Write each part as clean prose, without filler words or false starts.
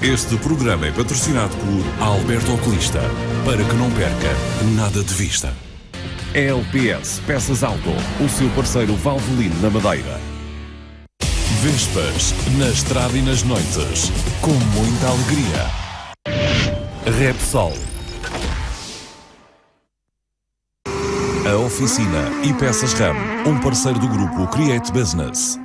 Este programa é patrocinado por Alberto Oculista, para que não perca nada de vista. LPS Peças Auto, o seu parceiro Valvoline na Madeira. Vespas, na estrada e nas noites, com muita alegria. Repsol. A Oficina e Peças RAM, um parceiro do grupo Create Business.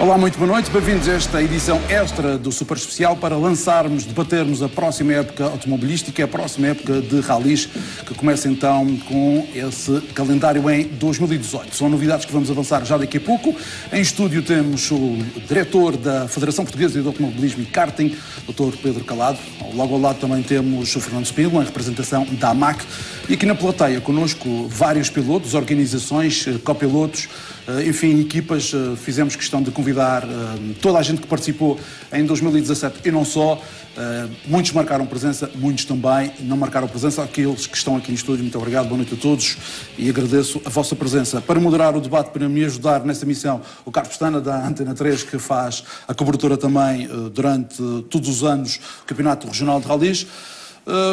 Olá, muito boa noite, bem-vindos a esta edição extra do Super Especial para lançarmos, debatermos a próxima época automobilística, a próxima época de ralis, que começa então com esse calendário em 2018. São novidades que vamos avançar já daqui a pouco. Em estúdio temos o diretor da Federação Portuguesa de Automobilismo e Karting, Dr. Pedro Calado. Logo ao lado também temos o Fernando Spindler, em representação da AMAC. E aqui na plateia connosco vários pilotos, organizações, copilotos, enfim, equipas. Fizemos questão de convidar toda a gente que participou em 2017 e não só. Muitos marcaram presença, muitos também não marcaram presença. Aqueles que estão aqui no estúdio, muito obrigado, boa noite a todos e agradeço a vossa presença. Para moderar o debate, para me ajudar nessa missão, o Carlos Pestana, da Antena 3, que faz a cobertura também durante todos os anos do Campeonato Regional de Ralis.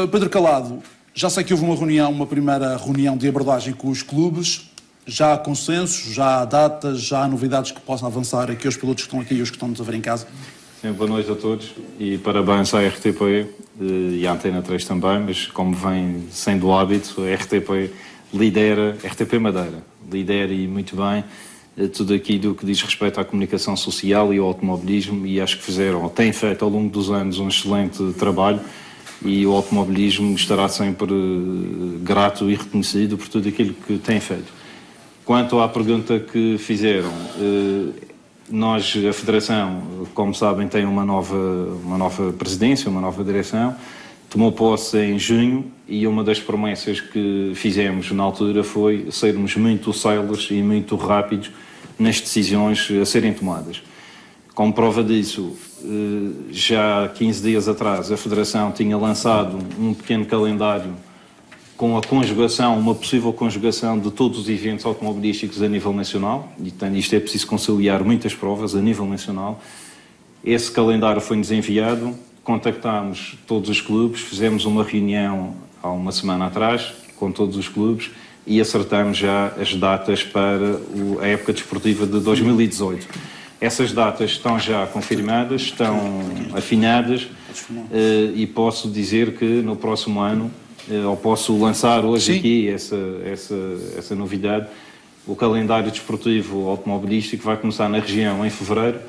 Pedro Calado, já sei que houve uma primeira reunião de abordagem com os clubes. Já há consenso, já há datas, já há novidades que possam avançar aqui aos pilotos que estão aqui e os que estão-nos a ver em casa? Sim, boa noite a todos e parabéns à RTP e à Antena 3 também, mas como vem sendo o hábito, a RTP lidera, RTP Madeira, lidera e muito bem tudo aquilo que diz respeito à comunicação social e ao automobilismo, e acho que fizeram, ou têm feito ao longo dos anos um excelente trabalho, e o automobilismo estará sempre grato e reconhecido por tudo aquilo que tem feito. Quanto à pergunta que fizeram, nós, a Federação, como sabem, tem uma nova presidência, uma nova direção, tomou posse em junho e uma das promessas que fizemos na altura foi sermos muito céleres e muito rápidos nas decisões a serem tomadas. Como prova disso, já 15 dias atrás a Federação tinha lançado um pequeno calendário com a conjugação, uma possível conjugação de todos os eventos automobilísticos a nível nacional, e portanto isto é preciso conciliar muitas provas a nível nacional. Esse calendário foi-nos enviado, contactámos todos os clubes, fizemos uma reunião há uma semana atrás com todos os clubes e acertamos já as datas para a época desportiva de 2018. Essas datas estão já confirmadas, estão afinadas e posso dizer que no próximo ano, ou posso lançar hoje Sim. aqui essa novidade, o calendário desportivo automobilístico vai começar na região em fevereiro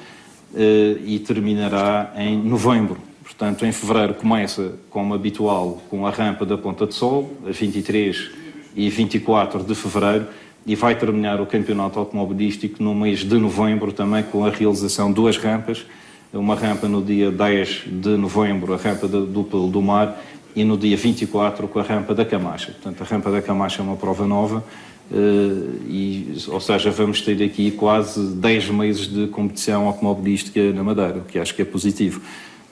e terminará em novembro. Portanto, em fevereiro começa, como habitual, com a rampa da Ponta de Sol, a 23 e 24 de fevereiro, e vai terminar o campeonato automobilístico no mês de novembro, também com a realização de duas rampas, uma rampa no dia 10 de novembro, a rampa do Pelo do Mar, e no dia 24 com a rampa da Camacha. Portanto, a rampa da Camacha é uma prova nova, ou seja, vamos ter aqui quase 10 meses de competição automobilística na Madeira, o que acho que é positivo.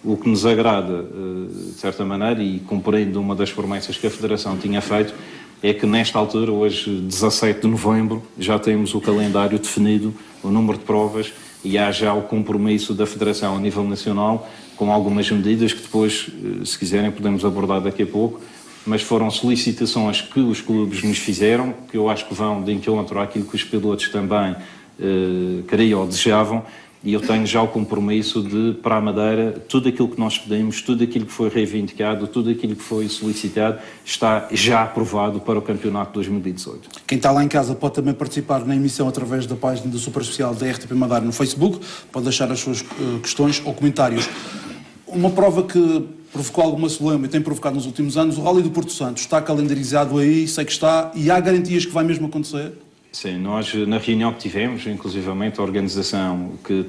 O que nos agrada, de certa maneira, e cumprindo uma das promessas que a Federação tinha feito, é que nesta altura, hoje 17 de novembro, já temos o calendário definido, o número de provas, e há já o compromisso da Federação a nível nacional, com algumas medidas que depois, se quiserem, podemos abordar daqui a pouco, mas foram solicitações que os clubes nos fizeram, que eu acho que vão de encontro àquilo que os pilotos também queriam ou desejavam, e eu tenho já o compromisso de, para a Madeira, tudo aquilo que nós pedimos, tudo aquilo que foi reivindicado, tudo aquilo que foi solicitado, está já aprovado para o campeonato de 2018. Quem está lá em casa pode também participar na emissão através da página do Super Especial da RTP Madeira no Facebook, pode deixar as suas questões ou comentários. Uma prova que provocou alguma celeuma e tem provocado nos últimos anos, o Rally do Porto Santo, está calendarizado aí, sei que está, e há garantias que vai mesmo acontecer? Sim, nós na reunião que tivemos, inclusivamente a organização que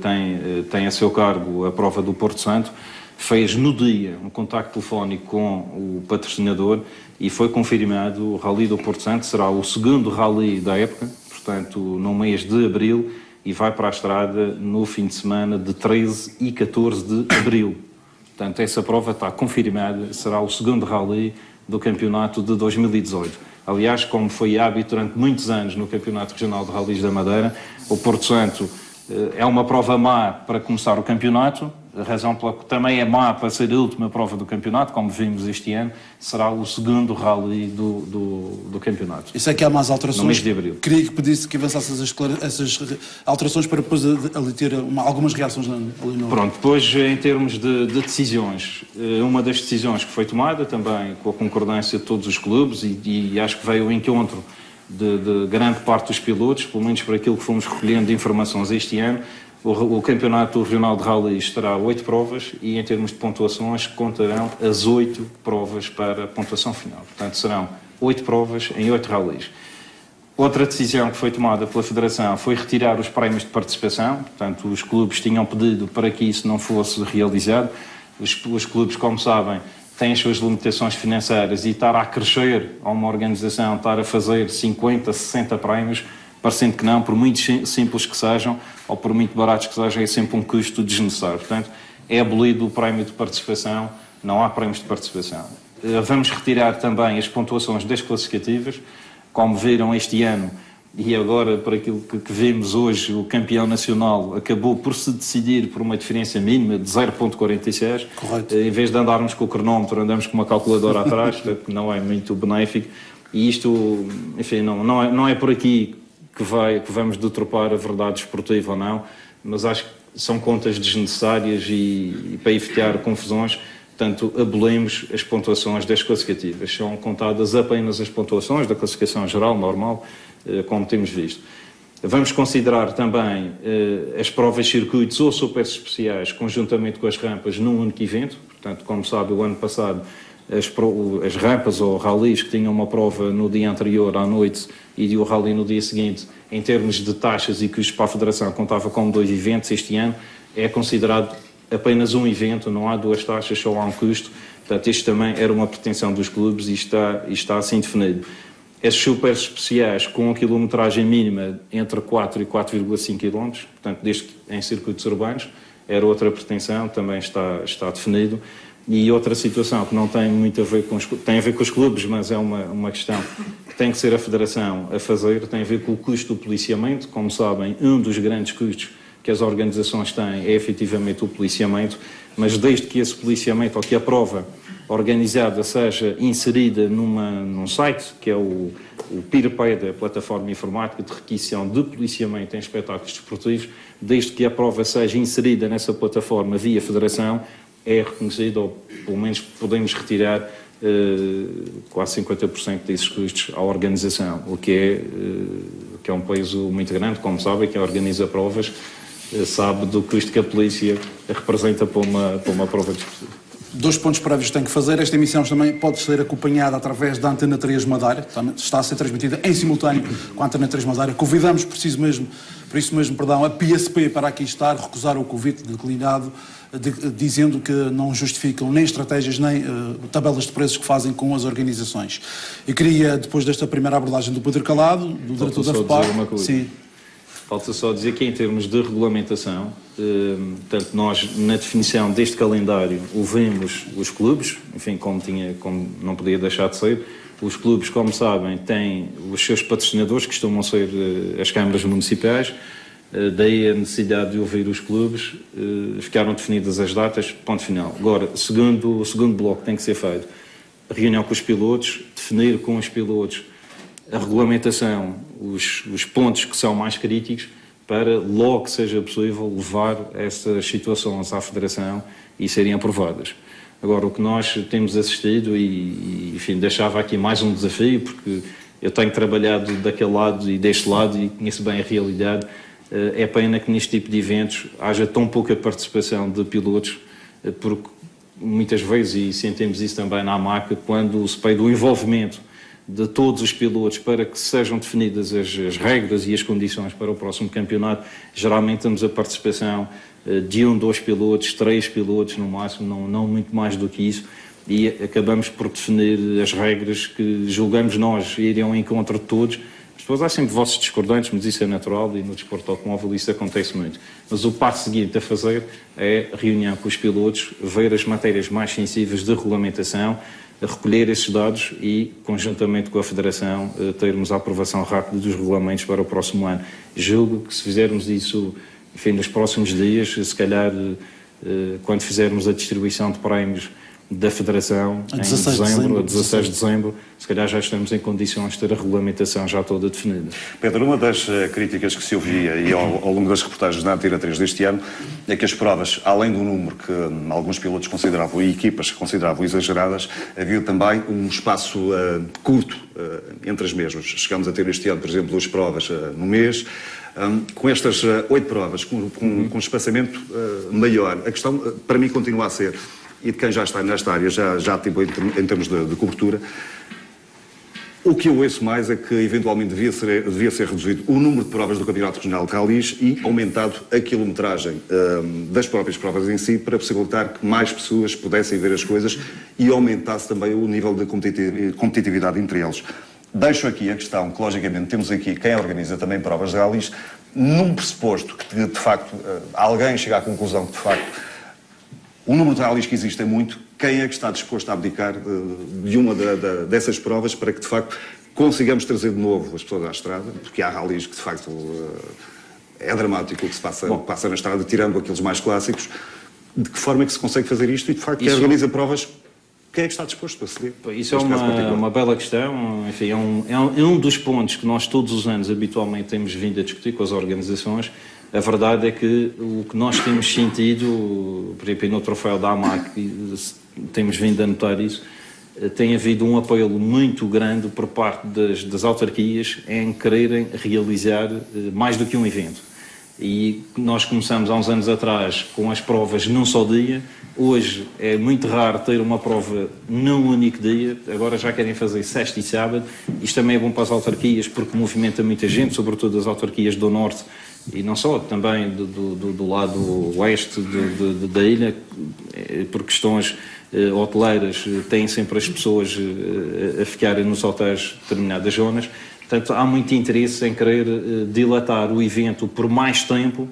tem a seu cargo a prova do Porto Santo, fez no dia um contacto telefónico com o patrocinador e foi confirmado o Rally do Porto Santo será o segundo rally da época, portanto no mês de abril, e vai para a estrada no fim de semana de 13 e 14 de abril. Portanto, essa prova está confirmada, será o segundo rally do campeonato de 2018. Aliás, como foi hábito durante muitos anos no Campeonato Regional de Rallys da Madeira, o Porto Santo é uma prova má para começar o campeonato, a razão pela que também é má para ser a última prova do campeonato, como vimos este ano, será o segundo rally do campeonato. Isso é que há mais alterações. No mês de abril. Queria que pedisse que avançasse essas alterações para depois ali ter algumas reações ali no... Pronto, depois em termos de decisões, uma das decisões que foi tomada também com a concordância de todos os clubes e acho que veio ao encontro de grande parte dos pilotos, pelo menos por aquilo que fomos recolhendo de informações este ano, o Campeonato Regional de Rallys terá 8 provas e, em termos de pontuações, contarão as 8 provas para a pontuação final. Portanto, serão 8 provas em 8 rallys. Outra decisão que foi tomada pela Federação foi retirar os prémios de participação. Portanto, os clubes tinham pedido para que isso não fosse realizado. Os clubes, como sabem, têm as suas limitações financeiras e estar a crescer a uma organização, estar a fazer 50, 60 prémios, parecendo que não, por muito simples que sejam, ou por muito baratos que sejam, é sempre um custo desnecessário. Portanto, é abolido o prémio de participação, não há prémios de participação. Vamos retirar também as pontuações das classificativas. Como viram este ano, e agora por aquilo que vimos hoje, o campeão nacional acabou por se decidir por uma diferença mínima de 0.46. Correto. Em vez de andarmos com o cronómetro, andamos com uma calculadora atrás, que não é muito benéfico. E isto, enfim, não é por aqui que vamos deturpar a verdade esportiva ou não, mas acho que são contas desnecessárias e para evitar confusões, portanto, abolimos as pontuações das classificativas. São contadas apenas as pontuações da classificação geral, normal, como temos visto. Vamos considerar também as provas circuitos ou super especiais, conjuntamente com as rampas, num único evento. Portanto, como sabe, o ano passado as rampas ou rallies que tinham uma prova no dia anterior à noite e o rally no dia seguinte, em termos de taxas e custos para a Federação, contava com 2 eventos. Este ano é considerado apenas um evento, não há 2 taxas, só há um custo. Portanto, isto também era uma pretensão dos clubes e está assim definido. As super especiais com a quilometragem mínima entre 4 e 4,5 km, portanto, desde que em circuitos urbanos, era outra pretensão, também está definido. E outra situação que não tem muito a ver com tem a ver com os clubes, mas é uma questão que tem que ser a Federação a fazer, tem a ver com o custo do policiamento. Como sabem, um dos grandes custos que as organizações têm é efetivamente o policiamento, mas desde que esse policiamento ou que a prova organizada seja inserida num site, que é o PIRPED, a plataforma informática de requisição de policiamento em espetáculos desportivos, desde que a prova seja inserida nessa plataforma via Federação, é reconhecido, ou pelo menos podemos retirar quase 50% desses custos à organização, o que é um peso muito grande. Como sabem, quem organiza provas sabe do custo que a polícia representa para uma prova desportiva. 2 pontos prévios que tenho que fazer. Esta emissão também pode ser acompanhada através da Antena 3 Madeira. Está a ser transmitida em simultâneo com a Antena 3 Madeira. Convidamos, por isso mesmo, a PSP para aqui estar, recusar o convite declinado, dizendo que não justificam nem estratégias nem tabelas de preços que fazem com as organizações. Eu queria, depois desta primeira abordagem do Pedro Calado, do diretor da FEPAR... Sim. Falta só dizer que em termos de regulamentação, portanto, nós na definição deste calendário ouvimos os clubes, enfim, como não podia deixar de ser. Os clubes, como sabem, têm os seus patrocinadores, que costumam ser as câmaras municipais, daí a necessidade de ouvir os clubes, ficaram definidas as datas, ponto final. Agora, o segundo bloco tem que ser feito, reunião com os pilotos, definir com os pilotos a regulamentação, os pontos que são mais críticos, para logo que seja possível levar essas situações à Federação e serem aprovadas. Agora, o que nós temos assistido, enfim, deixava aqui mais um desafio, porque eu tenho trabalhado daquele lado e deste lado e conheço bem a realidade. É pena que neste tipo de eventos haja tão pouca participação de pilotos, porque muitas vezes, e sentimos isso também na AMAC, quando se pede o envolvimento de todos os pilotos para que sejam definidas as regras e as condições para o próximo campeonato, geralmente temos a participação de 1, 2 pilotos, 3 pilotos no máximo, não muito mais do que isso, e acabamos por definir as regras que julgamos nós iriam ao encontro de todos, As pessoas há sempre vozes discordantes, mas isso é natural e no desporto automóvel isso acontece muito. Mas o passo seguinte a fazer é a reunião com os pilotos, ver as matérias mais sensíveis de regulamentação, recolher esses dados e, conjuntamente com a Federação, termos a aprovação rápida dos regulamentos para o próximo ano. Julgo que se fizermos isso, enfim, nos próximos dias, se calhar quando fizermos a distribuição de prémios da Federação em dezembro, a 16 de dezembro, se calhar já estamos em condições de ter a regulamentação já toda definida. Pedro, uma das críticas que se ouvia e ao longo das reportagens da Antena 3 deste ano é que as provas, além do número que alguns pilotos consideravam e equipas consideravam exageradas, havia também um espaço curto entre as mesmas. Chegamos a ter este ano, por exemplo, 2 provas no mês. Com estas 8 provas, com um espaçamento maior, a questão para mim continua a ser, e de quem já está nesta área, já tipo, em termos de cobertura, o que eu ouço mais é que eventualmente devia ser reduzido o número de provas do Campeonato Regional de Rallys e aumentado a quilometragem das próprias provas em si para possibilitar que mais pessoas pudessem ver as coisas e aumentasse também o nível de competitividade entre eles. Deixo aqui a questão que, logicamente, temos aqui quem organiza também provas de rallies, num pressuposto que, de facto, alguém chega à conclusão que, de facto, o número de rallies que existe é muito, quem é que está disposto a abdicar de uma dessas provas para que, de facto, consigamos trazer de novo as pessoas à estrada, porque há rallies que, de facto, é dramático o que se passa na estrada, tirando aqueles mais clássicos. De que forma é que se consegue fazer isto e, de facto, quem organiza provas, quem é que está disposto a ceder? Isso é uma bela questão, enfim, é um dos pontos que nós todos os anos habitualmente temos vindo a discutir com as organizações. A verdade é que o que nós temos sentido, por exemplo, no troféu da AMAC, temos vindo a notar isso, tem havido um apoio muito grande por parte das autarquias em quererem realizar mais do que um evento. E nós começamos há uns anos atrás com as provas num só dia, hoje é muito raro ter uma prova num único dia, agora já querem fazer sexta e sábado. Isto também é bom para as autarquias porque movimenta muita gente, sobretudo as autarquias do Norte, e não só, também do lado oeste da ilha, por questões hoteleiras, têm sempre as pessoas a ficarem nos hotéis de determinadas zonas. Portanto, há muito interesse em querer dilatar o evento por mais tempo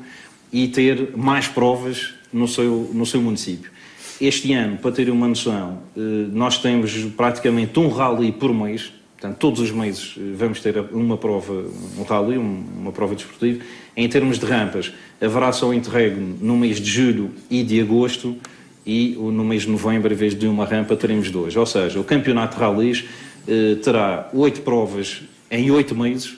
e ter mais provas no seu município. Este ano, para terem uma noção, nós temos praticamente um rally por mês. Portanto, todos os meses vamos ter uma prova, um rally, uma prova desportiva. Em termos de rampas, haverá só um interregno no mês de julho e de agosto e no mês de novembro, em vez de uma rampa, teremos 2. Ou seja, o campeonato de rallies terá 8 provas em 8 meses,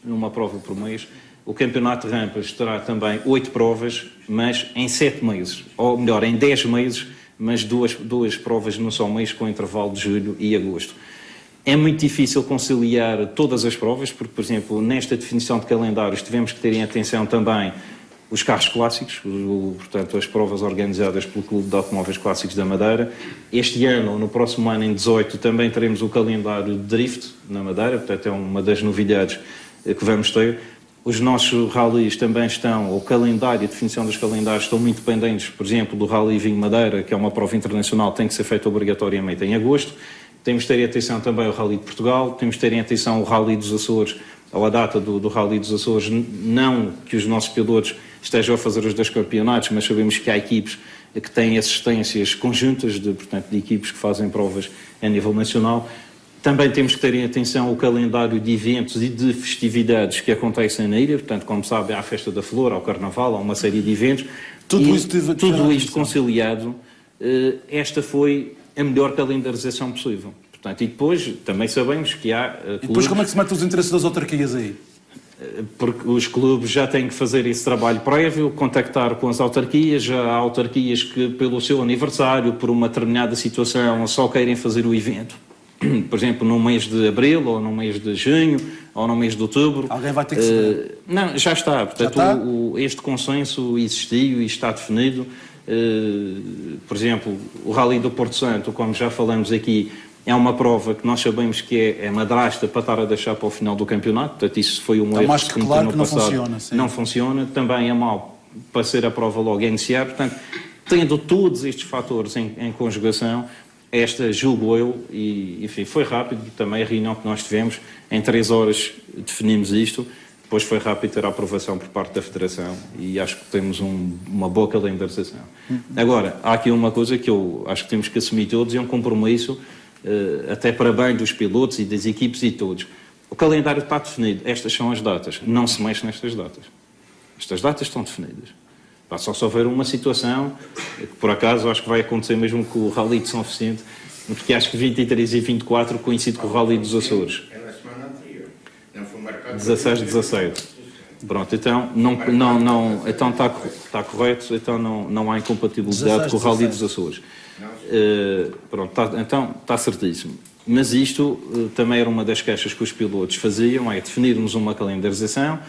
uma prova por mês. O campeonato de rampas terá também 8 provas, mas em 7 meses. Ou melhor, em 10 meses, mas duas provas num só mês, com intervalo de julho e agosto. É muito difícil conciliar todas as provas, porque, por exemplo, nesta definição de calendários tivemos que ter em atenção também os carros clássicos, portanto, as provas organizadas pelo Clube de Automóveis Clássicos da Madeira. Este ano, no próximo ano, em 18, também teremos o calendário de drift na Madeira, portanto, é uma das novidades que vamos ter. Os nossos rallies também estão, o calendário e a definição dos calendários estão muito dependentes, por exemplo, do Rally Vinho Madeira, que é uma prova internacional, tem que ser feita obrigatoriamente em agosto. Temos de ter em atenção também o Rally de Portugal, temos de ter em atenção o Rally dos Açores, ou a data do Rally dos Açores, não que os nossos pilotos estejam a fazer os 2 campeonatos, mas sabemos que há equipes que têm assistências conjuntas, portanto, de equipes que fazem provas a nível nacional. Também temos que ter em atenção o calendário de eventos e de festividades que acontecem na ilha, portanto, como sabe, há a Festa da Flor, há o Carnaval, há uma série de eventos. Tudo isto conciliado, esta foi a melhor calendarização possível. Portanto, e depois também sabemos que há clubes... E depois como é que se mete os interesses das autarquias aí? Porque os clubes já têm que fazer esse trabalho prévio, contactar com as autarquias. Já há autarquias que, pelo seu aniversário, por uma determinada situação, só querem fazer o evento. Por exemplo, no mês de abril, ou no mês de junho, ou no mês de outubro. Alguém vai ter que saber. Não, já está. Portanto, já está? Este consenso existiu e está definido. Por exemplo, o Rally do Porto Santo, como já falamos aqui, é uma prova que nós sabemos que é madrasta para estar a deixar para o final do campeonato. Portanto, isso foi um erro mais que claro que não funciona. Sim. Não funciona. Também é mau para ser a prova logo a iniciar. Portanto, tendo todos estes fatores em conjugação, esta, julgo eu, e enfim, foi rápido também a reunião que nós tivemos, em 3 horas definimos isto, depois foi rápido ter a aprovação por parte da Federação e acho que temos uma boa calendarização. Agora, há aqui uma coisa que eu acho que temos que assumir todos, é um compromisso, até para bem dos pilotos e das equipes e todos. O calendário está definido, estas são as datas, não se mexe nestas datas. Estas datas estão definidas. Só se houver uma situação, que por acaso acho que vai acontecer mesmo com o Rally de São Vicente, porque acho que 23 e 24 coincide com o Rally dos Açores. 16, 17. Pronto, então, então está correto, então não há incompatibilidade 16, com o Rally dos Açores. Pronto, então está certíssimo. Mas isto também era uma das queixas que os pilotos faziam, é definirmos uma calendarização.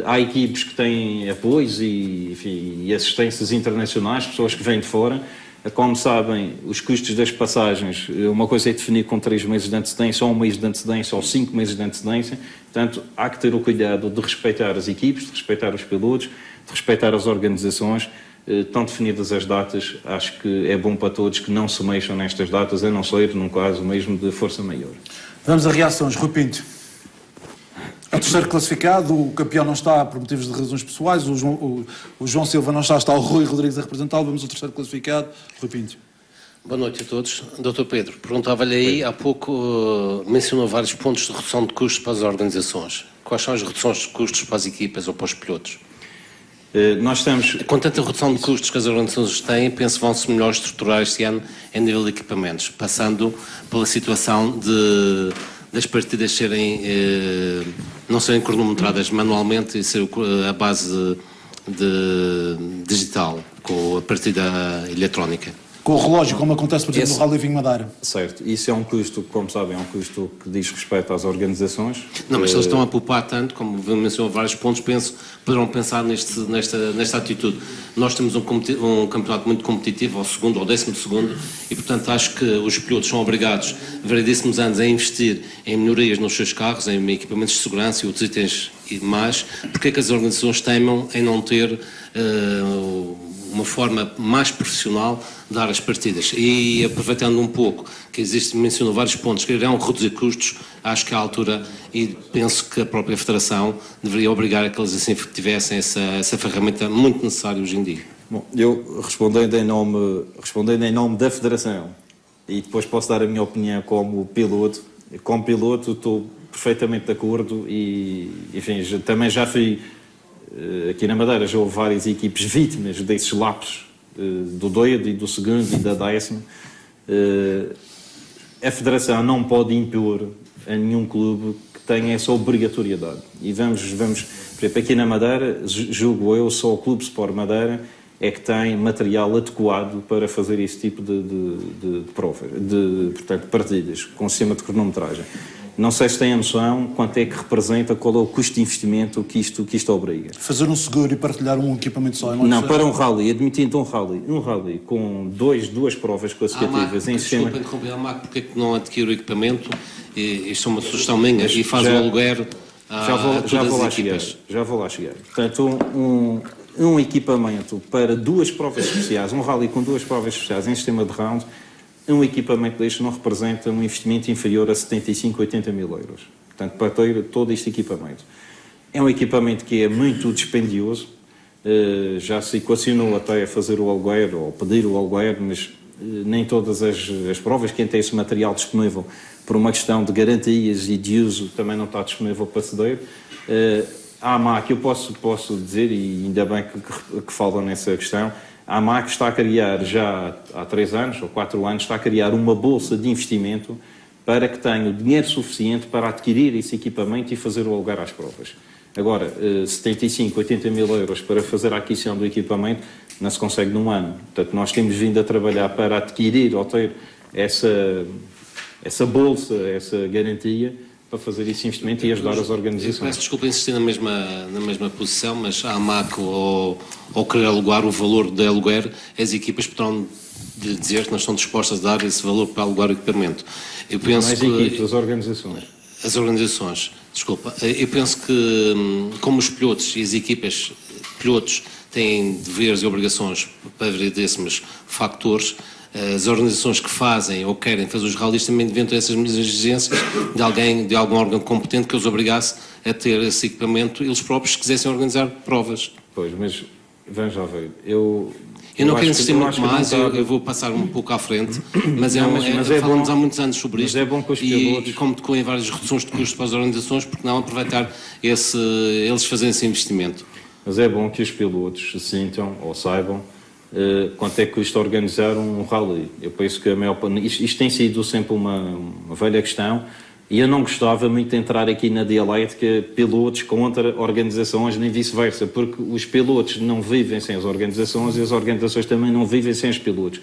Há equipes que têm apoios e assistências internacionais, pessoas que vêm de fora. Como sabem, os custos das passagens, uma coisa é definir com 3 meses de antecedência, ou 1 mês de antecedência, ou 5 meses de antecedência. Portanto, há que ter o cuidado de respeitar as equipes, de respeitar os pilotos, de respeitar as organizações. Estão definidas as datas, acho que é bom para todos que não se mexam nestas datas, a não ser num caso mesmo de força maior. Vamos a reações. Rui Pinto. É o terceiro classificado, o campeão não está por motivos de razões pessoais, o João Silva não está o Rui Rodrigues a representá-lo. Vamos ao terceiro classificado, Rui Pinto. Boa noite a todos. Dr. Pedro, perguntava-lhe aí, há pouco mencionou vários pontos de redução de custos para as organizações. Quais são as reduções de custos para as equipas ou para os pilotos? Nós estamos... Com tanta redução de custos que as organizações têm, penso que vão-se melhor estruturar este ano em nível de equipamentos, passando pela situação das partidas não serem cronometradas manualmente e ser a base digital, com a partida eletrónica. Com o relógio, como acontece, por exemplo, no Rally Vinho Madeira. Certo. Isso é um custo, como sabem, é um custo que diz respeito às organizações. Não, mas se eles estão a poupar tanto, como mencionou vários pontos, poderão pensar nesta atitude. Nós temos um campeonato muito competitivo, ao segundo ou 12º, e portanto acho que os pilotos são obrigados, variedíssimos anos, a investir em melhorias nos seus carros, em equipamentos de segurança e outros itens e mais. Porque é que as organizações temem em não ter uma forma mais profissional de dar as partidas? E aproveitando um pouco que mencionou vários pontos que irão reduzir custos, acho que à altura, e penso que a própria Federação deveria obrigar a que eles assim tivessem essa ferramenta muito necessária hoje em dia. Bom, eu respondendo em nome da Federação, e depois posso dar a minha opinião como piloto. Como piloto estou perfeitamente de acordo e, enfim, também já fui... Aqui na Madeira já houve várias equipes vítimas desses lapsos do doido e do segundo e da 10ª. A Federação não pode impor a nenhum clube que tenha essa obrigatoriedade. E vamos, por exemplo, aqui na Madeira, julgo eu, só o Clube Sport Madeira é que tem material adequado para fazer esse tipo de provas, portanto, partidas, com sistema de cronometragem. Não sei se têm a noção quanto é que representa, qual é o custo de investimento que isto obriga. Fazer um seguro e partilhar um equipamento só? Não, para um rally, admitindo um rally com duas provas classificativas em sistema... Desculpa interromper, Marco, porque é que não adquire o equipamento, isto é uma sugestão minha, e faz o aluguer a todas as equipas? Já vou lá chegar. Portanto, um equipamento para 2 provas especiais, um rally com 2 provas especiais em sistema de round, um equipamento deste não representa um investimento inferior a 75, 80 mil euros. Portanto, para ter todo este equipamento. É um equipamento que é muito dispendioso, já se equacionou até a fazer o aluguer, ou pedir o aluguer, mas nem todas as provas, quem tem esse material disponível por uma questão de garantias e de uso, também não está disponível para ceder. A AMAC, eu posso dizer, e ainda bem que falam nessa questão, a AMAC está a criar, já há 3 anos ou 4 anos, está a criar uma bolsa de investimento para que tenha o dinheiro suficiente para adquirir esse equipamento e fazer o aluguer às provas. Agora, 75, 80 mil euros para fazer a aquisição do equipamento não se consegue num ano. Portanto, nós temos vindo a trabalhar para adquirir ou ter essa bolsa, essa garantia, para fazer esse investimento e ajudar as organizações. Peço desculpa insistir na mesma posição, mas a AMAC, ao querer alugar o valor de aluguer, as equipas poderão dizer que não estão dispostas a dar esse valor para alugar o equipamento. Eu penso as organizações. As organizações, desculpa. Eu penso que, como os pilotos e as equipas, pilotos têm deveres e obrigações para variedíssimos factores, as organizações que fazem ou querem fazer os rallies também deviam ter essas mesmas exigências de algum órgão competente que os obrigasse a ter esse equipamento eles próprios, se quisessem organizar provas. Pois, mas vamos já ver. Eu não quero insistir muito mais, eu vou passar um pouco à frente, mas falamos há muitos anos sobre isto, é bom que os pilotos... e como tocou em várias reduções de custos para as organizações, porque não aproveitar eles fazerem esse investimento. Mas é bom que os pilotos se sintam ou saibam quanto é que custa organizar um rally. Eu penso que a maior parte... Isto tem sido sempre uma velha questão, e eu não gostava muito de entrar aqui na dialética pilotos contra organizações, nem vice-versa, porque os pilotos não vivem sem as organizações e as organizações também não vivem sem os pilotos.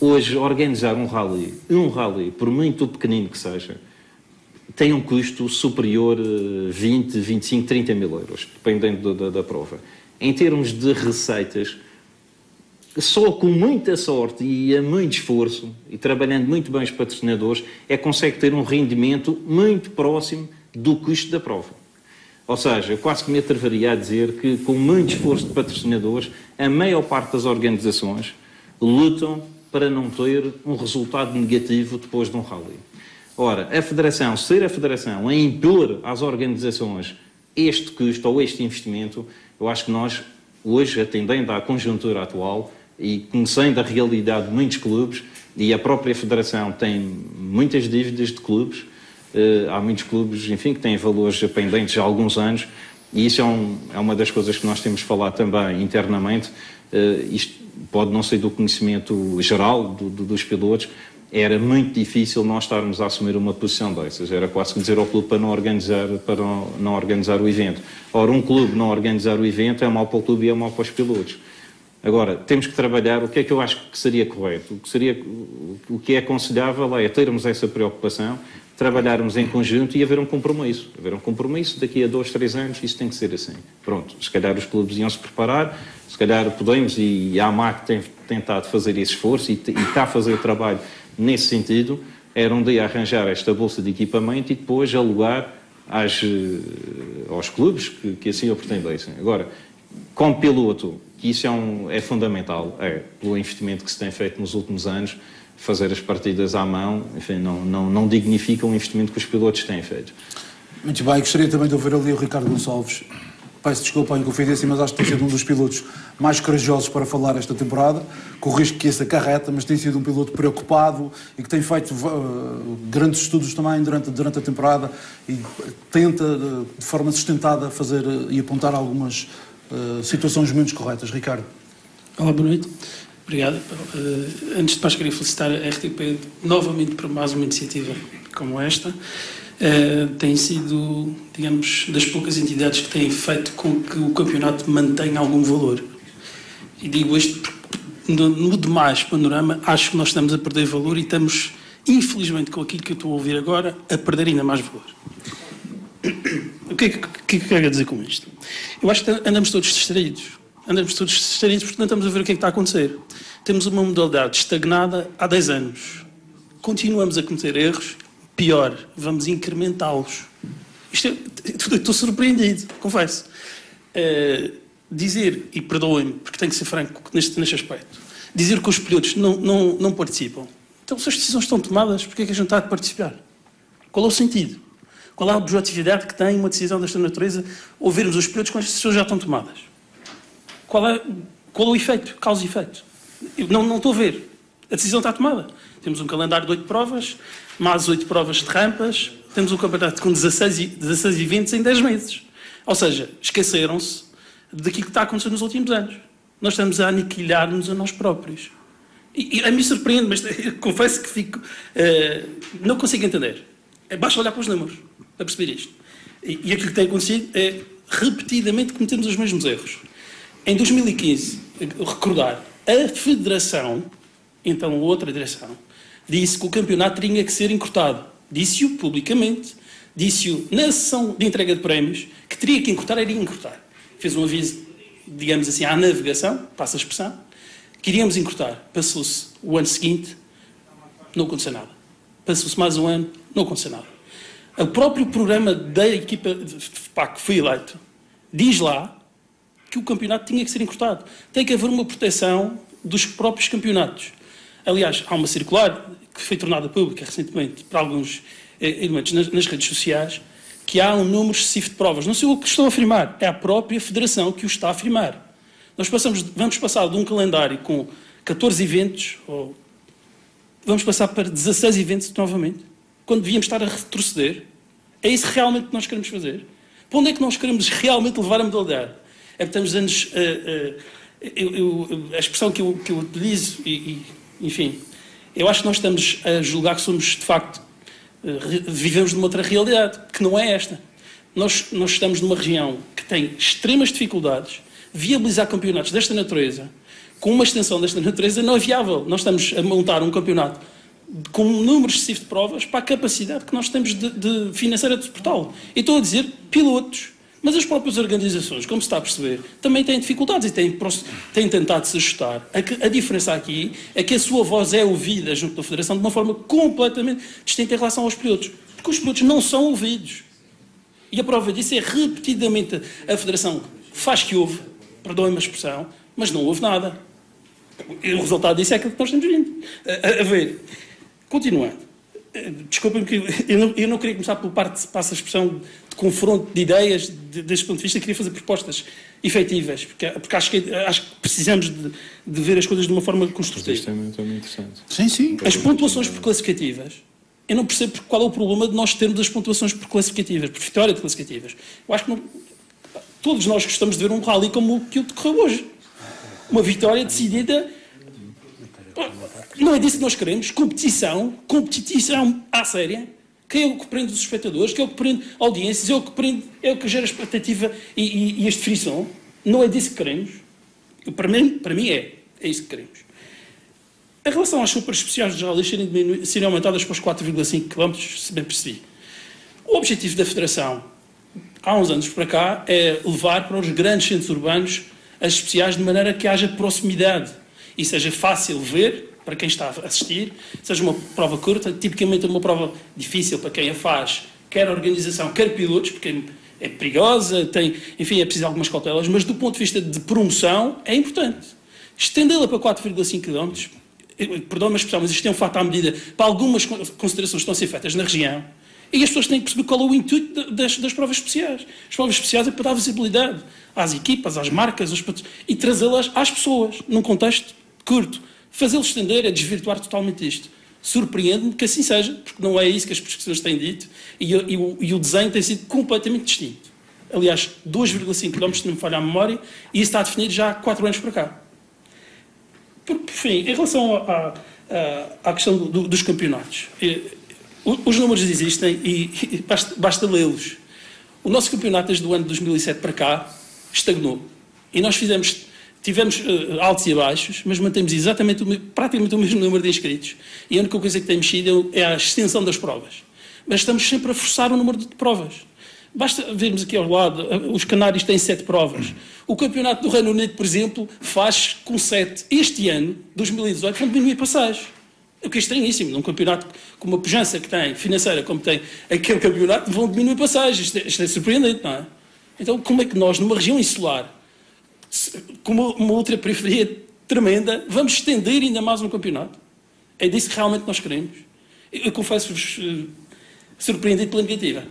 Hoje, organizar um rally, por muito pequenino que seja, tem um custo superior a 20, 25, 30 mil euros, dependendo da prova. Em termos de receitas, só com muita sorte e a muito esforço, e trabalhando muito bem os patrocinadores, consegue ter um rendimento muito próximo do custo da prova. Ou seja, eu quase que me atreveria a dizer que, com muito esforço de patrocinadores, a maior parte das organizações lutam para não ter um resultado negativo depois de um rally. Ora, a Federação a impor às organizações este custo ou este investimento, eu acho que nós, hoje, atendendo à conjuntura atual, e conhecendo a realidade de muitos clubes, e a própria Federação tem muitas dívidas de clubes, há muitos clubes, enfim, que têm valores pendentes há alguns anos, e isso é uma das coisas que nós temos falado também internamente. Isto pode não ser do conhecimento geral dos pilotos. Era muito difícil nós estarmos a assumir uma posição dessas. Era quase que dizer ao clube para não organizar o evento. Ora, um clube não organizar o evento é mau para o clube e é mau para os pilotos. Agora, temos que trabalhar. O que é que eu acho que seria correto? O que é aconselhável é termos essa preocupação, trabalharmos em conjunto e haver um compromisso. Daqui a 2, 3 anos, isso tem que ser assim. Pronto, se calhar os clubes iam-se preparar, se calhar podemos, e a AMAC tem tentado fazer esse esforço e está a fazer o trabalho nesse sentido, era um dia arranjar esta bolsa de equipamento e depois alugar aos clubes que assim o pretendessem. Agora, como piloto, que isso é fundamental, pelo investimento que se tem feito nos últimos anos, fazer as partidas à mão, enfim, não dignifica o investimento que os pilotos têm feito. Muito bem, gostaria também de ouvir ali o Ricardo Gonçalves. Peço desculpa à inconfidência, mas acho que tem sido um dos pilotos mais corajosos para falar esta temporada, com o risco que isso acarreta, mas tem sido um piloto preocupado e que tem feito grandes estudos também durante a temporada e tenta, de forma sustentada, fazer e apontar algumas situações menos corretas. Ricardo. Olá, boa noite. Obrigado. Antes de mais, queria felicitar a RTP novamente por mais uma iniciativa como esta. Tem sido, digamos, das poucas entidades que têm feito com que o campeonato mantenha algum valor. E digo isto porque, no demais panorama, acho que nós estamos a perder valor e estamos, infelizmente, com aquilo que eu estou a ouvir agora, a perder ainda mais valor. O que é que eu quero dizer com isto? Eu acho que andamos todos distraídos. Porque não estamos a ver o que é que está a acontecer. Temos uma modalidade estagnada há 10 anos. Continuamos a cometer erros. Pior, vamos incrementá-los. Estou surpreendido, confesso. Dizer, e perdoem-me, porque tenho que ser franco neste aspecto, dizer que os pilotos não participam. Então, se as decisões estão tomadas, porquê é que a gente está a participar? Qual é o sentido? Qual é a objetividade que tem uma decisão desta natureza, ouvirmos os pilotos quando as decisões já estão tomadas? Qual é o efeito, causa e efeito? Eu não estou a ver. A decisão está tomada. Temos um calendário de 8 provas, mais 8 provas de rampas, temos um campeonato com 16 eventos em 10 meses. Ou seja, esqueceram-se daquilo que está a acontecer nos últimos anos. Nós estamos a aniquilar-nos a nós próprios. E a mim surpreende, mas confesso que fico... não consigo entender. Basta olhar para os números para perceber isto. E aquilo que tem acontecido é, repetidamente, cometemos os mesmos erros. Em 2015, recordar, a Federação, então outra direção, disse que o campeonato tinha que ser encurtado. Disse-o publicamente, disse-o na sessão de entrega de prémios, que teria que encurtar, iria encurtar. Fez um aviso, digamos assim, à navegação, passa a expressão, que iríamos encurtar. Passou-se o ano seguinte, não aconteceu nada. Passou-se mais um ano, não aconteceu nada. O próprio programa da equipa que foi eleito diz lá que o campeonato tinha que ser encurtado. Tem que haver uma proteção dos próprios campeonatos. Aliás, há uma circular que foi tornada pública recentemente para alguns elementos nas redes sociais, que há um número excessivo de provas. Não sei o que estou a afirmar, é a própria Federação que o está a afirmar. Nós vamos passar de um calendário com 14 eventos, ou vamos passar para 16 eventos novamente, quando devíamos estar a retroceder. É isso realmente que nós queremos fazer? Para onde é que nós queremos realmente levar a modalidade? É que estamos anos... a expressão que eu utilizo, enfim, eu acho que nós estamos a julgar que somos, de facto, vivemos numa outra realidade, que não é esta. Nós estamos numa região que tem extremas dificuldades. Viabilizar campeonatos desta natureza, com uma extensão desta natureza, não é viável. Nós estamos a montar um campeonato com um número excessivo de provas para a capacidade que nós temos de financeira de suportá-lo. E estou a dizer pilotos, mas as próprias organizações, como se está a perceber, também têm dificuldades e têm tentado se ajustar. A diferença aqui é que a sua voz é ouvida junto da Federação de uma forma completamente distinta em relação aos pilotos. Porque os pilotos não são ouvidos. E a prova disso é repetidamente a Federação faz que ouve, perdoem-me a expressão, mas não houve nada. E o resultado disso é aquilo que nós temos vindo a ver. Continuando. Desculpem-me que eu não queria começar pela parte, passa a expressão de confronto de ideias, deste ponto de vista, queria fazer propostas efetivas, porque acho que precisamos de ver as coisas de uma forma construtiva. Isto é muito interessante. Sim, sim. As pontuações por classificativas, eu não percebo qual é o problema de nós termos as pontuações por classificativas, por vitória de classificativas. Eu acho que todos nós gostamos de ver um rally como o que decorreu hoje. Uma vitória decidida. Não é disso que nós queremos. Competição à séria, que é o que prende os espectadores, que é o que prende audiências, é o que gera expectativa e este frisson. Não é disso que queremos. Para mim é isso que queremos. Em relação às super especiais de rally serem aumentadas para os 4,5 km, se bem percebi. O objetivo da Federação, há uns anos para cá, é levar para os grandes centros urbanos as especiais de maneira que haja proximidade e seja fácil ver para quem está a assistir, seja uma prova curta, tipicamente uma prova difícil para quem a faz, quer a organização, quer pilotos, porque é perigosa, enfim, é preciso de algumas cautelas, mas do ponto de vista de promoção é importante. Estendê-la para 4,5 km, perdão-me a expressão, mas isto é um fato à medida para algumas considerações que estão a ser feitas na região, e as pessoas têm que perceber qual é o intuito das provas especiais. As provas especiais é para dar visibilidade às equipas, às marcas, e trazê-las às pessoas, num contexto curto. Fazê-los estender é desvirtuar totalmente isto. Surpreende-me que assim seja, porque não é isso que as pesquisas têm dito, e o desenho tem sido completamente distinto. Aliás, 2,5 km, se não me falha a memória, e isso está definido já há 4 anos para cá. Por fim, em relação à questão dos campeonatos, os números existem e basta lê-los. O nosso campeonato, desde o ano de 2007 para cá, estagnou. E nós tivemos altos e baixos, mas mantemos praticamente o mesmo número de inscritos. E a única coisa que tem mexido é a extensão das provas. Mas estamos sempre a forçar o número de provas. Basta vermos aqui ao lado, os Canários têm 7 provas. O campeonato do Reino Unido, por exemplo, faz com 7. Este ano, 2018, vão diminuir passagens. O que é estranhíssimo. Num campeonato com uma pujança que tem, financeira, como tem aquele campeonato, vão diminuir passagens. Isto é surpreendente, não é? Então, como é que nós, numa região insular, com uma outra periferia tremenda, vamos estender ainda mais um campeonato? É disso que realmente nós queremos. Eu confesso-vos surpreendido pela negativa.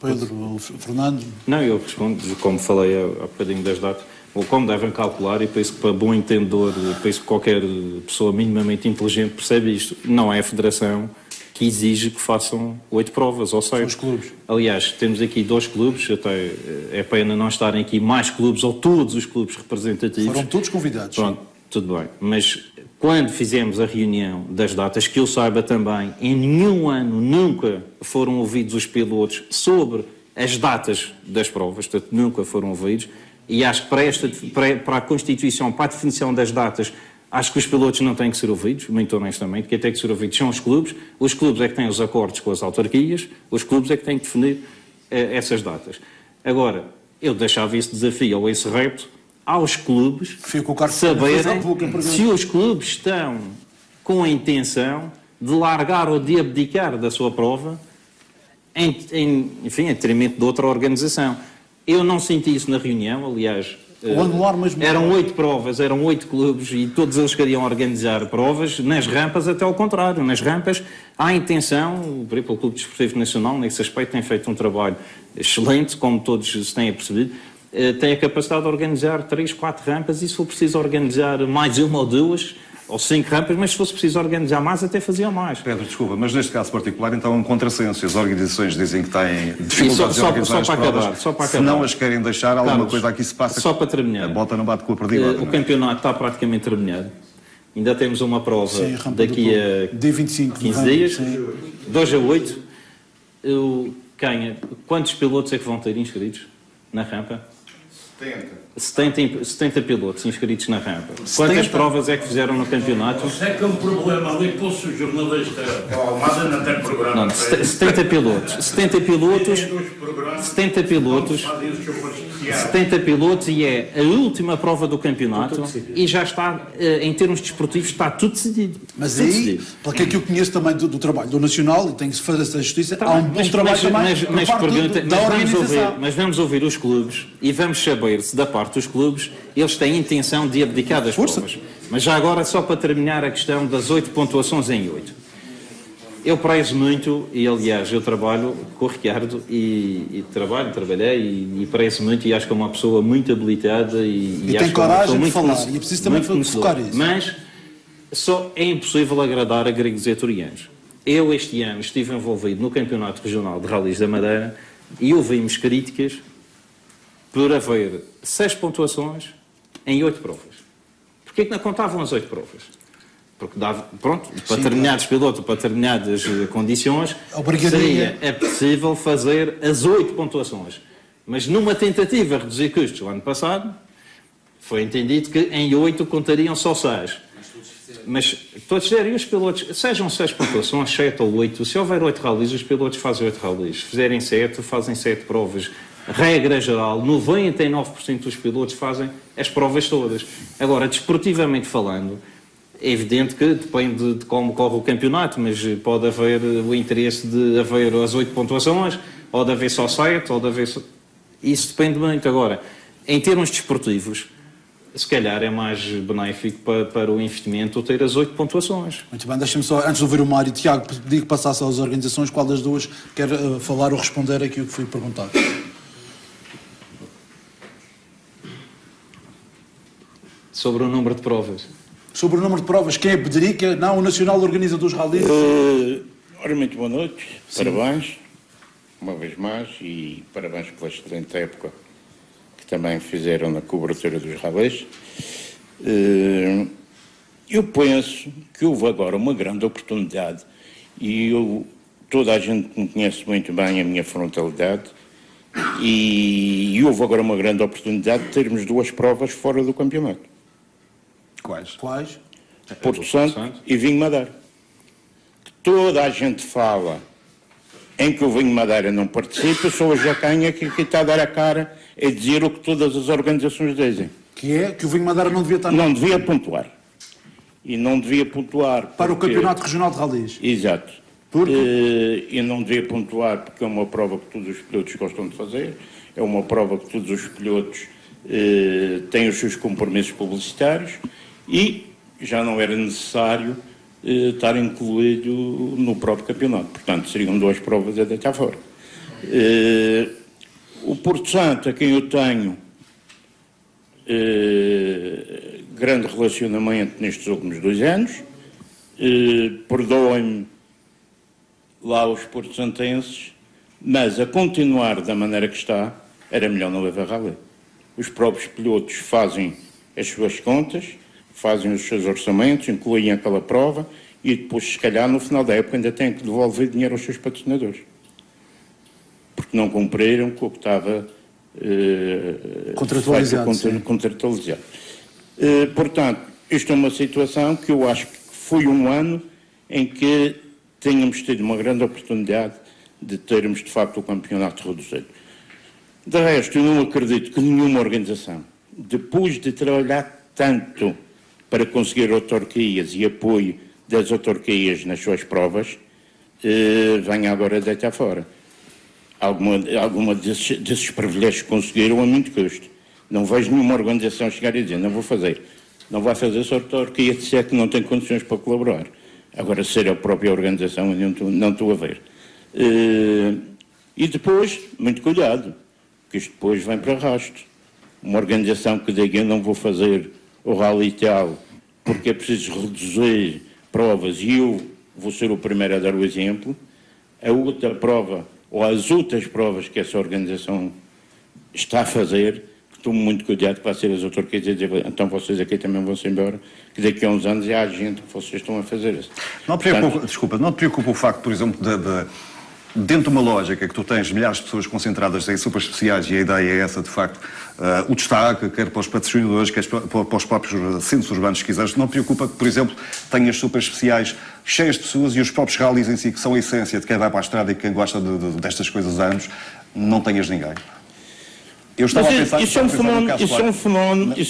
Pedro, Fernando? Não, eu respondo, como falei há bocadinho das datas, ou como devem calcular, e penso que para bom entendedor, penso que qualquer pessoa minimamente inteligente percebe isto, não é a Federação que exige que façam 8 provas ou 6. São os clubes. Aliás, temos aqui 2 clubes, até é pena não estarem aqui mais clubes, ou todos os clubes representativos. Foram todos convidados. Pronto, tudo bem. Mas quando fizemos a reunião das datas, que eu saiba também, em nenhum ano nunca foram ouvidos os pilotos sobre as datas das provas, portanto nunca foram ouvidos, e acho que para a Constituição, para a definição das datas, acho que os pilotos não têm que ser ouvidos, muito honestamente. Quem tem que ser ouvidos são os clubes é que têm os acordos com as autarquias, os clubes é que têm que definir essas datas. Agora, eu deixava esse desafio ou esse repto aos clubes saberem se os clubes estão com a intenção de largar ou de abdicar da sua prova em detrimento de outra organização. Eu não senti isso na reunião, aliás, Ou anular mesmo. Eram 8 provas, eram 8 clubes e todos eles queriam organizar provas. Nas rampas, até ao contrário. Nas rampas, há intenção, por exemplo, o Clube Desportivo Nacional, nesse aspecto, tem feito um trabalho excelente, como todos se têm apercebido. Tem a capacidade de organizar 3, 4 rampas e, se for preciso organizar mais uma ou duas, ou 5 rampas, mas se fosse preciso organizar mais, até faziam mais. Pedro, desculpa, mas neste caso particular, então é um contrassenso. As organizações dizem que têm dificuldades de organizar as provas. Só para acabar. Se não as querem deixar, alguma Carlos, coisa aqui se passa. Só para terminar. A bota não bate com a perdigota. O campeonato está praticamente terminado. Ainda temos uma prova daqui a dia 25 15 dias, 2 a 8. Quantos pilotos é que vão ter inscritos na rampa? 70 pilotos inscritos na rampa. Quantas provas é que fizeram no campeonato? Isso é que é um problema ali, posso o jornalista Almada não tem programa. Não, 70 pilotos. 70 pilotos e é a última prova do campeonato e já está, em termos desportivos, está tudo decidido. Mas tudo aí, decidido. para que é que eu conheço também do trabalho do Nacional, e tem que se fazer essa justiça, há um bom trabalho também da organização. Mas vamos ouvir os clubes e vamos saber se da parte dos clubes eles têm intenção de abdicar das provas. Mas já agora, só para terminar a questão das 8 pontuações em 8. Eu prezo muito, e aliás eu trabalho com o Ricardo trabalhei e prezo muito e acho que é uma pessoa muito habilitada e tem coragem de falar, e é preciso também focar isso. Mas só é impossível agradar a gregos e açorianos. Eu este ano estive envolvido no Campeonato Regional de Rallies da Madeira e ouvimos críticas por haver 6 pontuações em 8 provas. Porquê que não contavam as 8 provas? Porque dava, pronto, para determinados pilotos, para determinadas condições, seria possível fazer as 8 pontuações. Mas numa tentativa de reduzir custos o ano passado, foi entendido que em 8 contariam só 6. Mas todos fizeram, e os pilotos, sejam 6 pontuações, 7 ou 8, se houver 8 rallies, os pilotos fazem 8 rallies. Se fizerem 7, fazem 7 provas. Regra geral, 99% dos pilotos fazem as provas todas. Agora, desportivamente falando, é evidente que depende de como corre o campeonato, mas pode haver o interesse de haver as 8 pontuações, ou de haver só 7, ou de haver... Isso depende muito. Agora, em termos desportivos, se calhar é mais benéfico para o investimento ter as 8 pontuações. Muito bem, deixa-me só, antes de ouvir o Mário, Tiago, pedir que passasse às organizações, qual das duas quer falar ou responder aqui o que foi perguntado. Sobre o número de provas. Sobre o número de provas, quem é Bederica? Não, o Nacional organiza dos rallies. Ora, muito boa noite, parabéns, uma vez mais, e parabéns pela excelente época que também fizeram na cobertura dos rallies. Eu penso que houve agora uma grande oportunidade, e toda a gente me conhece muito bem a minha frontalidade, e houve agora uma grande oportunidade de termos 2 provas fora do campeonato. Quais? Porto Santo e Vinho Madeira. Toda a gente fala em que o Vinho Madeira não participa, só a Jacanha que está a dar a cara e dizer o que todas as organizações dizem. Que é que o Vinho Madeira não devia estar... Não devia pontuar. E não devia pontuar... Para o Campeonato Regional de Rallies. Exato. E não devia pontuar porque é uma prova que todos os pilotos gostam de fazer, é uma prova que todos os pilotos têm os seus compromissos publicitários, e já não era necessário estar incluído no próprio campeonato. Portanto, seriam 2 provas a deitar fora. O Porto Santo, a quem eu tenho grande relacionamento nestes últimos 2 anos, perdoem-me lá os porto-santenses, mas a continuar da maneira que está, era melhor não haver rally. Os próprios pilotos fazem as suas contas, fazem os seus orçamentos, incluem aquela prova e depois, se calhar, no final da época ainda têm que devolver dinheiro aos seus patrocinadores. Porque não cumpriram com o que estava contratualizado. Portanto, isto é uma situação que eu acho que foi um ano em que tínhamos tido uma grande oportunidade de termos, de facto, o campeonato reduzido. De resto, eu não acredito que nenhuma organização, depois de trabalhar tanto para conseguir autarquias e apoio das autarquias nas suas provas, venha agora deitar fora. Alguma desses privilégios que conseguiram a muito custo. Não vejo nenhuma organização chegar e dizer, não vou fazer. Não vai fazer só porque ia dizer que não tem condições para colaborar. Agora, ser a própria organização, não estou a ver. E depois, muito cuidado, que isto depois vem para arrasto. Uma organização que diga, eu não vou fazer o rally tal, porque é preciso reduzir provas e eu vou ser o primeiro a dar o exemplo. A outra prova, ou as outras provas que essa organização está a fazer, estou muito cuidado que vai ser as autarquias a dizer, então vocês aqui também vão-se embora, que daqui a uns anos há gente que vocês estão a fazer isso. Não te preocupa, desculpa, não te preocupa o facto, por exemplo, dentro de uma lógica que tu tens milhares de pessoas concentradas em super especiais, e a ideia é essa, de facto, o destaque, quer para os patrocinadores, quer para os próprios centros urbanos, se quiseres, não te preocupa que, por exemplo, tenhas super especiais cheias de pessoas e os próprios rallies em si, que são a essência de quem vai para a estrada e quem gosta destas coisas há anos, não tenhas ninguém. Eu estava a pensar... Isso é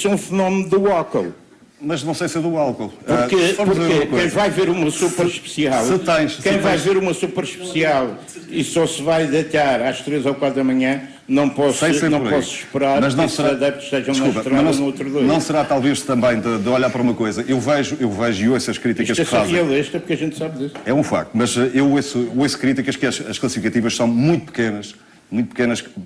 um fenómeno do álcool. Mas não sei se é do álcool. Porque quem vai ver uma super especial, vai ver uma super especial e só se vai deitar às 3 ou 4 da manhã, não posso esperar mas não que os adeptos estejam na estrada no outro dia. Não será talvez também de olhar para uma coisa. Eu vejo e ouço as críticas que fazem. Isto é realista porque a gente sabe disso. É um facto, mas eu ouço críticas que as classificativas são muito pequenas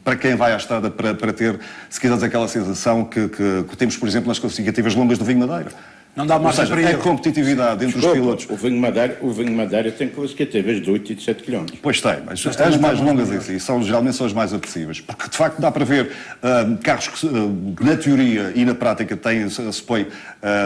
para quem vai à estrada para ter, se quiseres, aquela sensação que temos, por exemplo, nas classificativas longas do Vinho Madeira. Não dá margem para a competitividade entre os pilotos. O Vinho Madeira tem classificativas de 8 e de 7 km. Pois tem, mas as mais longas em si geralmente são as mais apetecíveis, porque de facto dá para ver carros que na teoria e na prática têm, se põe,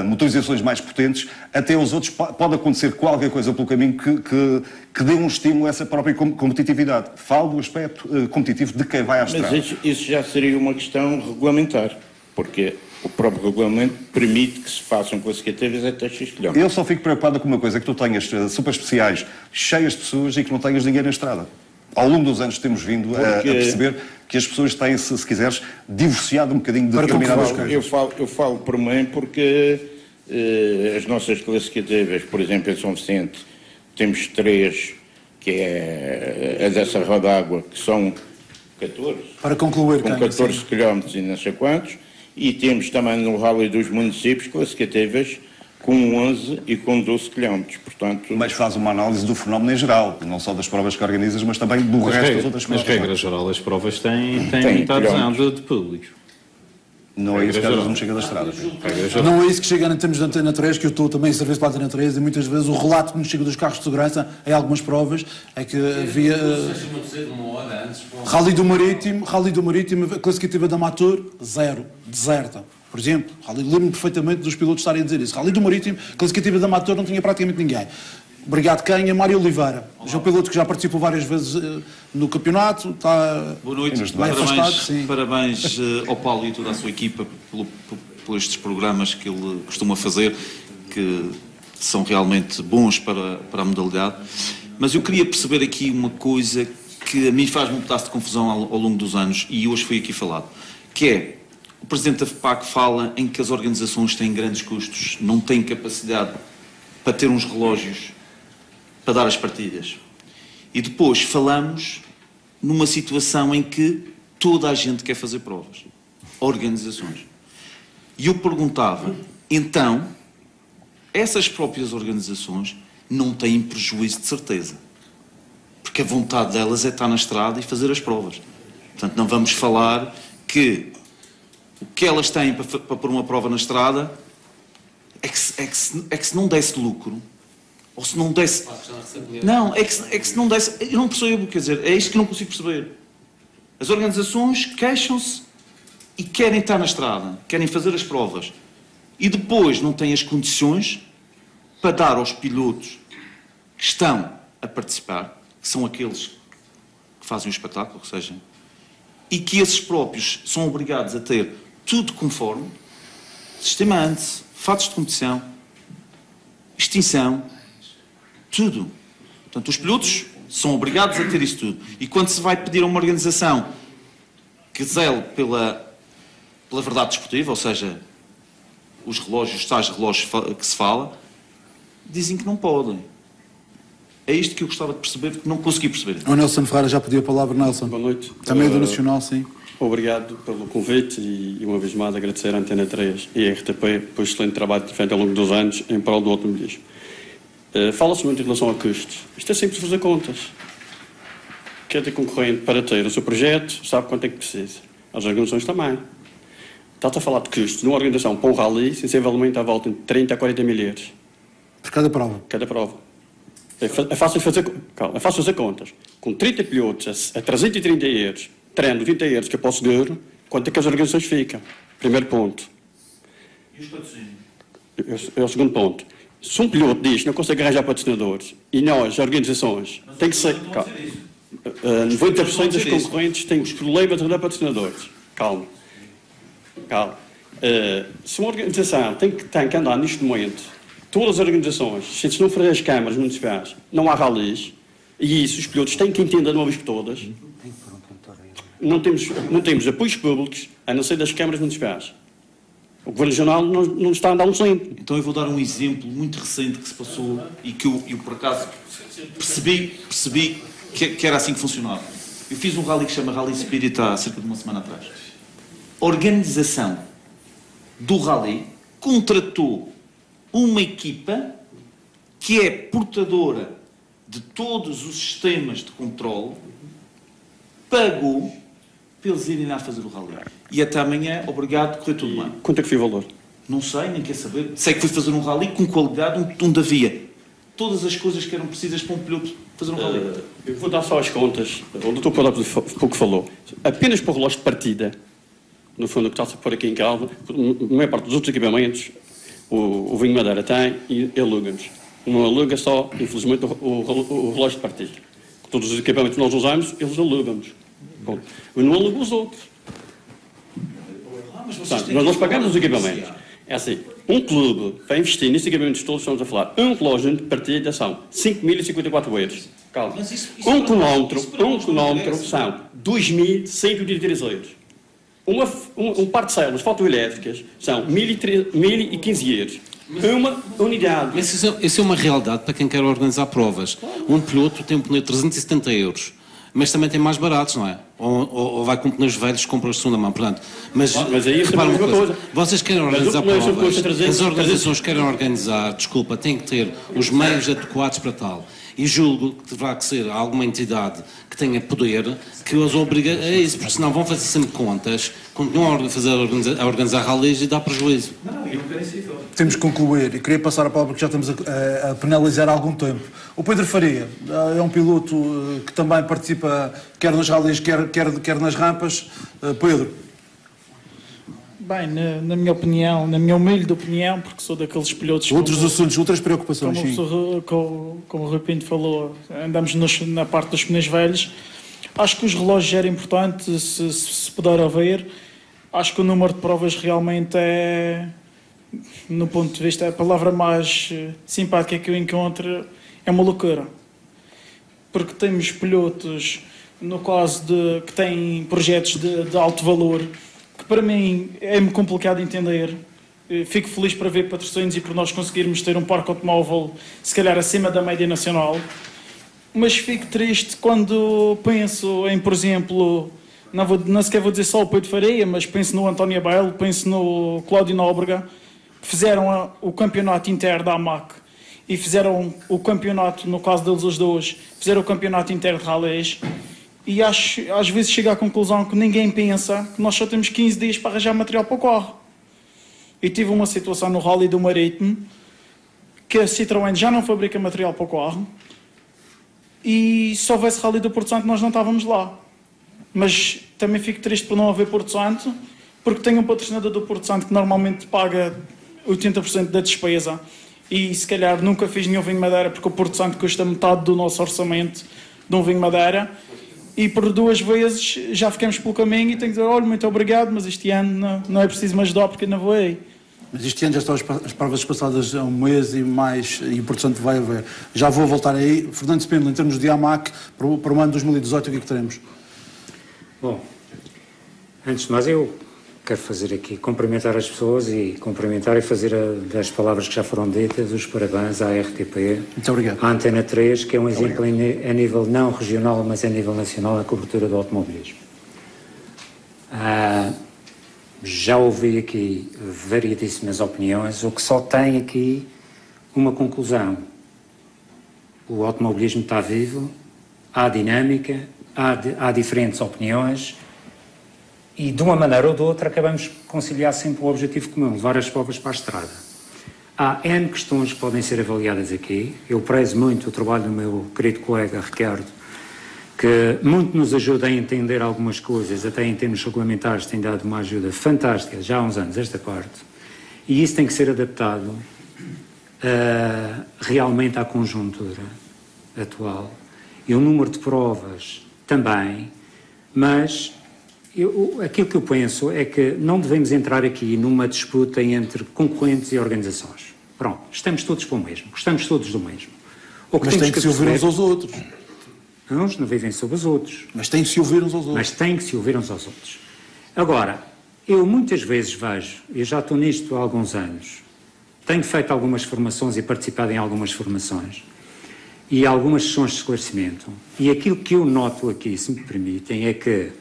motorizações mais potentes, até os outros pode acontecer qualquer coisa pelo caminho que dê um estímulo a essa própria competitividade. Falo do aspecto competitivo de quem vai à estrada. Mas isso já seria uma questão regulamentar, porque o próprio regulamento permite que se façam classificativas até X km. Eu só fico preocupado com uma coisa, que tu tenhas super especiais cheias de pessoas e que não tenhas ninguém na estrada. Ao longo dos anos temos vindo a perceber que as pessoas têm, se quiseres, divorciado um bocadinho de determinadas coisas. Eu falo por mim porque as nossas classificativas, por exemplo, em São Vicente, temos 3, que é a dessa Rodágua, que são 14. Para concluir, com 14 km e não sei quantos. E temos também no Rally dos Municípios classificativas com 11 e com 12 km, portanto... Mas faz uma análise do fenómeno em geral, não só das provas que organizas, mas também do resto das outras provas. Mas, regra geral, as provas têm metade de público. Não é isso que às vezes não chega da estrada. Não é isso que chega em termos de Antena 3, que eu estou também em serviço para a Antena 3, e muitas vezes o relato que nos chega dos carros de segurança em algumas provas é que havia... Rally do Marítimo, a classificativa da Amateur, 0, deserta. Por exemplo, lembro-me perfeitamente dos pilotos estarem a dizer isso. Rally do Marítimo, classificativa da Amateur, não tinha praticamente ninguém. Obrigado, quem? É Mário Oliveira. É um piloto que já participou várias vezes no campeonato. Está boa noite, bem afastado. Parabéns ao Paulo e toda a sua equipa por estes programas que ele costuma fazer, que são realmente bons para a modalidade. Mas eu queria perceber aqui uma coisa que a mim faz-me um pedaço de confusão ao longo dos anos, e hoje foi aqui falado, que é, o Presidente da FPAC fala em que as organizações têm grandes custos, não têm capacidade para ter uns relógios para dar as partidas. E depois falamos numa situação em que toda a gente quer fazer provas. Organizações. E eu perguntava, então, essas próprias organizações não têm prejuízo de certeza. Porque a vontade delas é estar na estrada e fazer as provas. Portanto, não vamos falar que o que elas têm para pôr uma prova na estrada é que se não desse lucro, ou se não desse... Não, é que se não desse... Eu não percebo, quer dizer, é isto que eu não consigo perceber. As organizações queixam-se e querem estar na estrada, querem fazer as provas, e depois não têm as condições para dar aos pilotos que estão a participar, que são aqueles que fazem o espetáculo, ou seja, e que esses próprios são obrigados a ter tudo conforme sistema ANSE, fatos de competição, extinção, tudo. Portanto, os pilotos são obrigados a ter isso tudo. E quando se vai pedir a uma organização que zele pela verdade desportiva, ou seja, os relógios, os tais relógios que se fala, dizem que não podem. É isto que eu gostava de perceber, porque não consegui perceber. O Nelson Ferreira já pediu a palavra, Nelson. Boa noite. Também do Nacional, sim. Obrigado pelo convite e uma vez mais agradecer à Antena 3 e à RTP pelo excelente trabalho feito ao longo dos anos em prol do automobilismo. Fala-se muito em relação a custos. Isto é simples fazer contas. Quer ter concorrente para ter o seu projeto, sabe quanto é que precisa. As organizações também. Está-se a falar de custos numa organização para um rally, sensivelmente à volta de 30 a 40 mil euros. Por cada prova? Cada prova. É fácil fazer contas. Com 30 pilotos a 330 euros, treino 30 euros que eu posso ganhar, quanto é que as organizações ficam? Primeiro ponto. E os patrocínios? É o segundo ponto. Se um piloto diz que não consegue arranjar patrocinadores e nós, organizações, tem que ser... 90% dos concorrentes têm os problemas de arranjar patrocinadores. Calma. Se uma organização tem que andar neste momento, todas as organizações, se não forem as câmaras municipais, não há ralis, e isso os pilotos têm que entender de uma vez por todas. Não temos apoios públicos, a não ser das câmaras municipais. O Governo Regional não está a dar um centro. Então eu vou dar um exemplo muito recente que se passou e que eu por acaso percebi que era assim que funcionava. Eu fiz um rally que se chama Rally Spirit há cerca de uma semana atrás. A organização do rally contratou uma equipa que é portadora de todos os sistemas de controle, pagou para eles irem lá fazer o rally. E até amanhã, obrigado, correu tudo bem. Quanto é que foi o valor? Não sei, nem quer saber. Sei que fui fazer um rally com qualidade onde havia todas as coisas que eram precisas para um piloto fazer um rally. Eu vou dar só as contas. O doutor pouco falou. Apenas para o relógio de partida, no fundo, o que está a pôr aqui em causa, a maior parte dos outros equipamentos, o Vinho Madeira tem e aluga-nos. Não aluga só, infelizmente, o relógio de partida. Todos os equipamentos que nós usamos, eles alugam-nos. Eu não alugo os outros. Mas nós pagamos os equipamentos. É assim, um clube para investir nesses equipamentos todos, estamos a falar, um relógio de partida são 5.054 euros. Calma. Um quilómetro são 2.183 euros. Um par de células fotoelétricas são 1.015 euros. Uma unidade. Isso é uma realidade para quem quer organizar provas. Um piloto tem um pneu de 370 euros. Mas também tem mais baratos, não é? Ou vai com pneus velhos, compra de segunda mão, portanto. Mas aí repara uma coisa. Vocês querem organizar provas, as organizações querem organizar, desculpa, têm que ter os meios adequados para tal. E julgo que deverá ser alguma entidade que tenha poder que os obrigue a isso, porque senão vão fazer sempre contas, continuam a organizar rallies e dá prejuízo. Temos que concluir e queria passar a palavra porque já estamos a penalizar há algum tempo. O Pedro Faria é um piloto que também participa quer nas rallies, quer nas rampas. Pedro. Bem, na minha opinião, na minha humilde opinião, porque sou daqueles pilotos... Outros assuntos, outras preocupações, como o Rui Pinto falou, andamos na parte dos pneus velhos. Acho que os relógios eram importantes, se puder haver. Acho que o número de provas realmente é, no ponto de vista, a palavra mais simpática que eu encontro é uma loucura. Porque temos pilotos, no caso que têm projetos de alto valor, que para mim é-me complicado de entender. Fico feliz para ver patrocínios e por nós conseguirmos ter um parque automóvel se calhar acima da média nacional, mas fico triste quando penso em, por exemplo, não sequer vou dizer só o Pedro Faria, mas penso no António Abel, penso no Cláudio Nóbrega, que fizeram o campeonato inter da AMAC e fizeram o campeonato, no caso deles os dois, fizeram o campeonato inter de rallies. E às vezes chego à conclusão que ninguém pensa que nós só temos 15 dias para arranjar material para o carro. E tive uma situação no Rally do Marítimo que a Citroën já não fabrica material para o carro e se houvesse Rally do Porto Santo nós não estávamos lá. Mas também fico triste por não haver Porto Santo, porque tenho um patrocinador do Porto Santo que normalmente paga 80% da despesa e se calhar nunca fiz nenhum vinho Madeira porque o Porto Santo custa metade do nosso orçamento de um vinho Madeira. E por 2 vezes já ficamos pelo caminho e tenho que dizer, olha, muito obrigado, mas este ano não é preciso me ajudar porque ainda vou aí. Mas este ano já estão as provas passadas há um mês e mais, e portanto vai haver. Já vou voltar aí. Fernando Spindler, em termos de AMAC, para o ano de 2018, o que é que teremos? Bom, antes de mais eu quero fazer aqui, cumprimentar as pessoas e cumprimentar e fazer das palavras que já foram ditas, os parabéns à RTP, muito obrigado. À Antena 3, que é um exemplo a nível não regional, mas a nível nacional, na cobertura do automobilismo. Já ouvi aqui variedíssimas opiniões, o que só tem aqui uma conclusão. O automobilismo está vivo, há dinâmica, há diferentes opiniões e, de uma maneira ou de outra, acabamos de conciliar sempre o objetivo comum, levar as provas para a estrada. Há N questões que podem ser avaliadas aqui. Eu prezo muito o trabalho do meu querido colega Ricardo, que muito nos ajuda a entender algumas coisas, até em termos regulamentares tem dado uma ajuda fantástica já há uns anos esta parte, e isso tem que ser adaptado realmente à conjuntura atual. E o número de provas também, mas aquilo que eu penso é que não devemos entrar aqui numa disputa entre concorrentes e organizações. Pronto, estamos todos para o mesmo, gostamos todos do mesmo. Mas tem que se ouvir uns aos outros. Uns não vivem sobre os outros. Mas tem que se ouvir uns aos outros. Mas tem que se ouvir uns aos outros. Agora, eu muitas vezes vejo, eu já estou nisto há alguns anos, tenho feito algumas formações e participado em algumas formações e algumas sessões de esclarecimento, e aquilo que eu noto aqui, se me permitem, é que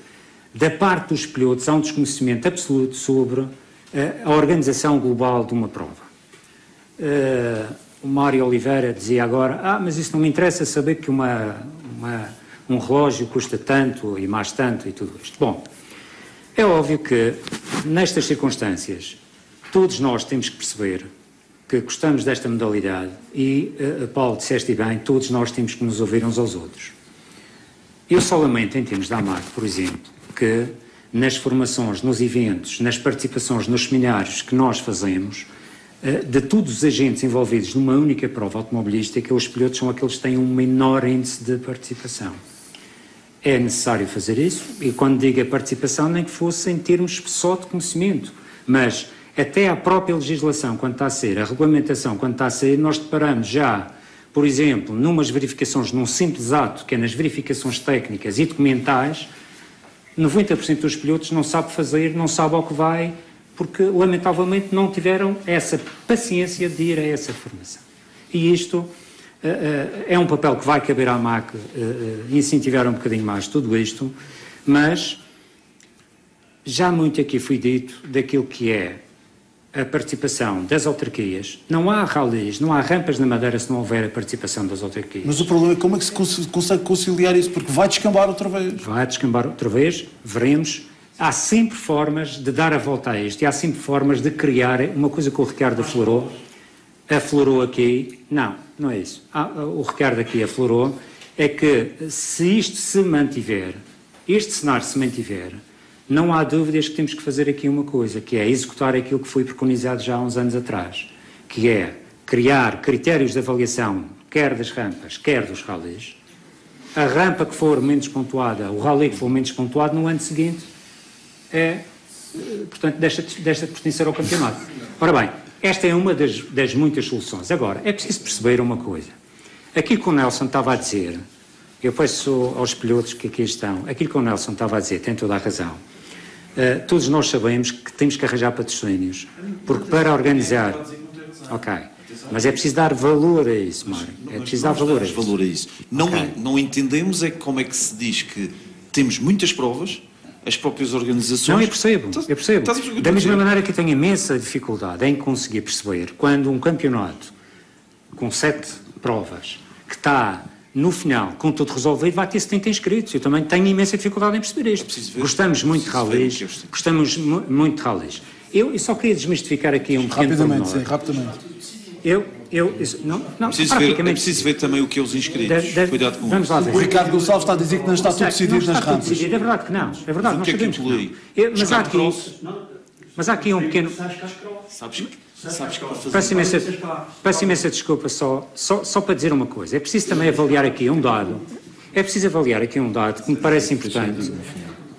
da parte dos pilotos há um desconhecimento absoluto sobre a organização global de uma prova. O Mário Oliveira dizia agora, mas isso não me interessa saber que um relógio custa tanto e mais tanto e tudo isto. Bom, é óbvio que nestas circunstâncias todos nós temos que perceber que gostamos desta modalidade e, Paulo, disseste bem, todos nós temos que nos ouvir uns aos outros. Eu só lamento, em termos da AMAC, por exemplo, que nas formações, nos eventos, nas participações, nos seminários que nós fazemos, de todos os agentes envolvidos numa única prova automobilística, os pilotos são aqueles que têm um menor índice de participação. É necessário fazer isso, e quando digo a participação, nem que fosse em termos só de conhecimento, mas até a própria legislação, quando está a ser, a regulamentação, quando está a ser, nós deparamos já, por exemplo, numas verificações, num simples ato, que é nas verificações técnicas e documentais, 90% dos pilotos não sabe fazer, não sabe ao que vai, porque, lamentavelmente, não tiveram essa paciência de ir a essa formação. E isto é um papel que vai caber à AMAC incentivar um bocadinho mais tudo isto, mas já muito aqui foi dito daquilo que é a participação das autarquias. Não há rallies, não há rampas na Madeira se não houver a participação das autarquias. Mas o problema é como é que se consegue conciliar isso, porque vai descambar outra vez. Vai descambar outra vez, veremos. Há sempre formas de dar a volta a isto e há sempre formas de criar uma coisa que o Ricardo aflorou aqui. Não é isso. O Ricardo aqui aflorou é que se isto se mantiver, este cenário se mantiver, não há dúvidas que temos que fazer aqui uma coisa, que é executar aquilo que foi preconizado já há uns anos atrás, que é criar critérios de avaliação, quer das rampas, quer dos rallies. A rampa que for menos pontuada, o rally que for menos pontuado, no ano seguinte, portanto, deixa de pertencer ao campeonato. Ora bem, esta é uma das muitas soluções. Agora, é preciso perceber uma coisa. Aquilo que o Nelson estava a dizer, eu peço aos pilotos que aqui estão, aquilo que o Nelson estava a dizer tem toda a razão. Todos nós sabemos que temos que arranjar patrocínios, porque para organizar... Ok, mas é preciso dar valor a isso, Mário. É preciso dar valor a isso. Não entendemos é como é que se diz que temos muitas provas, as próprias organizações... Não, eu percebo. Da mesma maneira que eu tenho imensa dificuldade em conseguir perceber quando um campeonato com 7 provas, que está no final, com tudo resolvido, vai ter 70 inscritos. Eu também tenho imensa dificuldade em perceber isto. Gostamos muito de rallies. Eu só queria desmistificar aqui um pequeno pormenor. Rapidamente. É preciso ver também o que é os inscritos. Cuidado com isso. O Ricardo Gonçalves está a dizer que não está tudo decidido nas rampas. É verdade que não. É verdade, nós sabemos que não. Mas há aqui um pequeno... Sabes que Peço imensa desculpa só para dizer uma coisa. É preciso também avaliar aqui um dado. Que me parece importante.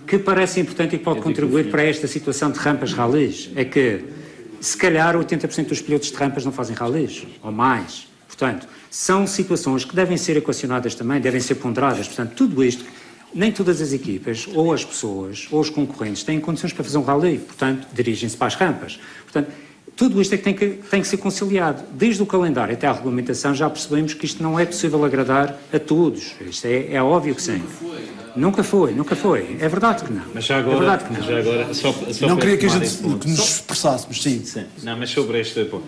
E que pode contribuir para esta situação de rampas rallies. É que, se calhar, 80% dos pilotos de rampas não fazem rallies, ou mais. Portanto, são situações que devem ser equacionadas também, devem ser ponderadas. Portanto, tudo isto, nem todas as equipas, ou as pessoas, ou os concorrentes, têm condições para fazer um rally. Portanto, dirigem-se para as rampas. Portanto, Tudo isto é que tem que ser conciliado. Desde o calendário até à regulamentação já percebemos que isto não é possível agradar a todos. Isto é óbvio que sim. Nunca foi. É verdade que não. Mas já agora, só não queria que a gente ponto. nos expressássemos, sim. Não, mas sobre este ponto.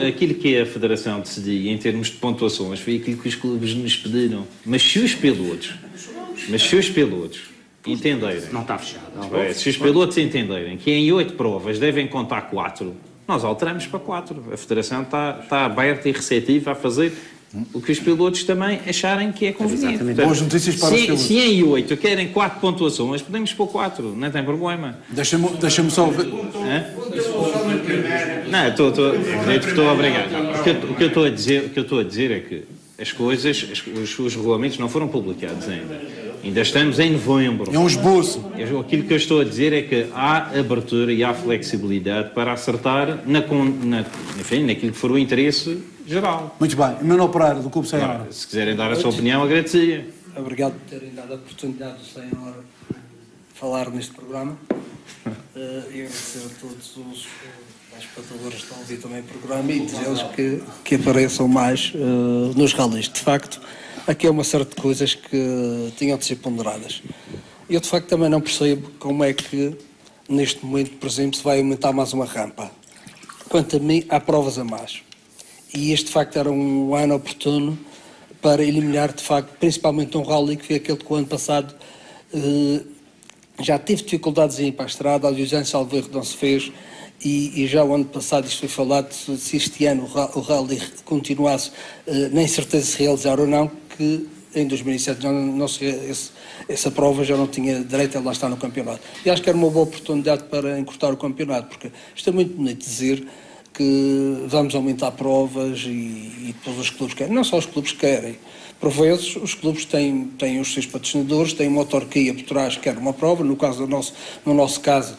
Aquilo que a Federação decidia em termos de pontuações foi aquilo que os clubes nos pediram. Mas se os pilotos entenderem... Não está fechado. Se os pilotos entenderem que em 8 provas devem contar 4, nós alteramos para 4. A Federação está aberta e receptiva a fazer o que os pilotos também acharem que é conveniente. Portanto, boas notícias para os pilotos. Se em 8 querem 4 pontuações, podemos pôr 4, não tem problema. Deixa-me só ver. Não, estou obrigado. O que eu estou a dizer é que as coisas, os regulamentos não foram publicados ainda. Ainda estamos em novembro. É um esboço. Aquilo que eu estou a dizer é que há abertura e há flexibilidade para acertar naquilo que for o interesse geral. Muito bem. Manuel Pereira, do Clube Senhora. Se quiserem dar a sua opinião, agradecia. Obrigado por terem dado a oportunidade do Senhor falar neste programa. E agradecer a todos os espectadores que estão a ouvir também o programa e dizer-lhes que apareçam mais nos rallies. De facto, aqui é uma série de coisas que tinham de ser ponderadas. Eu, de facto, também não percebo como é que, neste momento, por exemplo, se vai aumentar mais uma rampa. Quanto a mim, há provas a mais. E este, de facto, era um ano oportuno para eliminar, de facto, principalmente um rally que foi aquele que o ano passado já teve dificuldades em ir para a estrada, há 2 anos, salvo erro, não se fez, e já o ano passado isto foi falado, se este ano o rally continuasse, nem certeza se realizar ou não, que em 2007 essa prova já não tinha direito a lá estar no campeonato. E acho que era uma boa oportunidade para encurtar o campeonato, porque isto é muito bonito dizer que vamos aumentar provas e depois os clubes querem. Não só os clubes querem. Por vezes, os clubes têm os seus patrocinadores, têm uma autarquia por trás que quer uma prova. No nosso caso,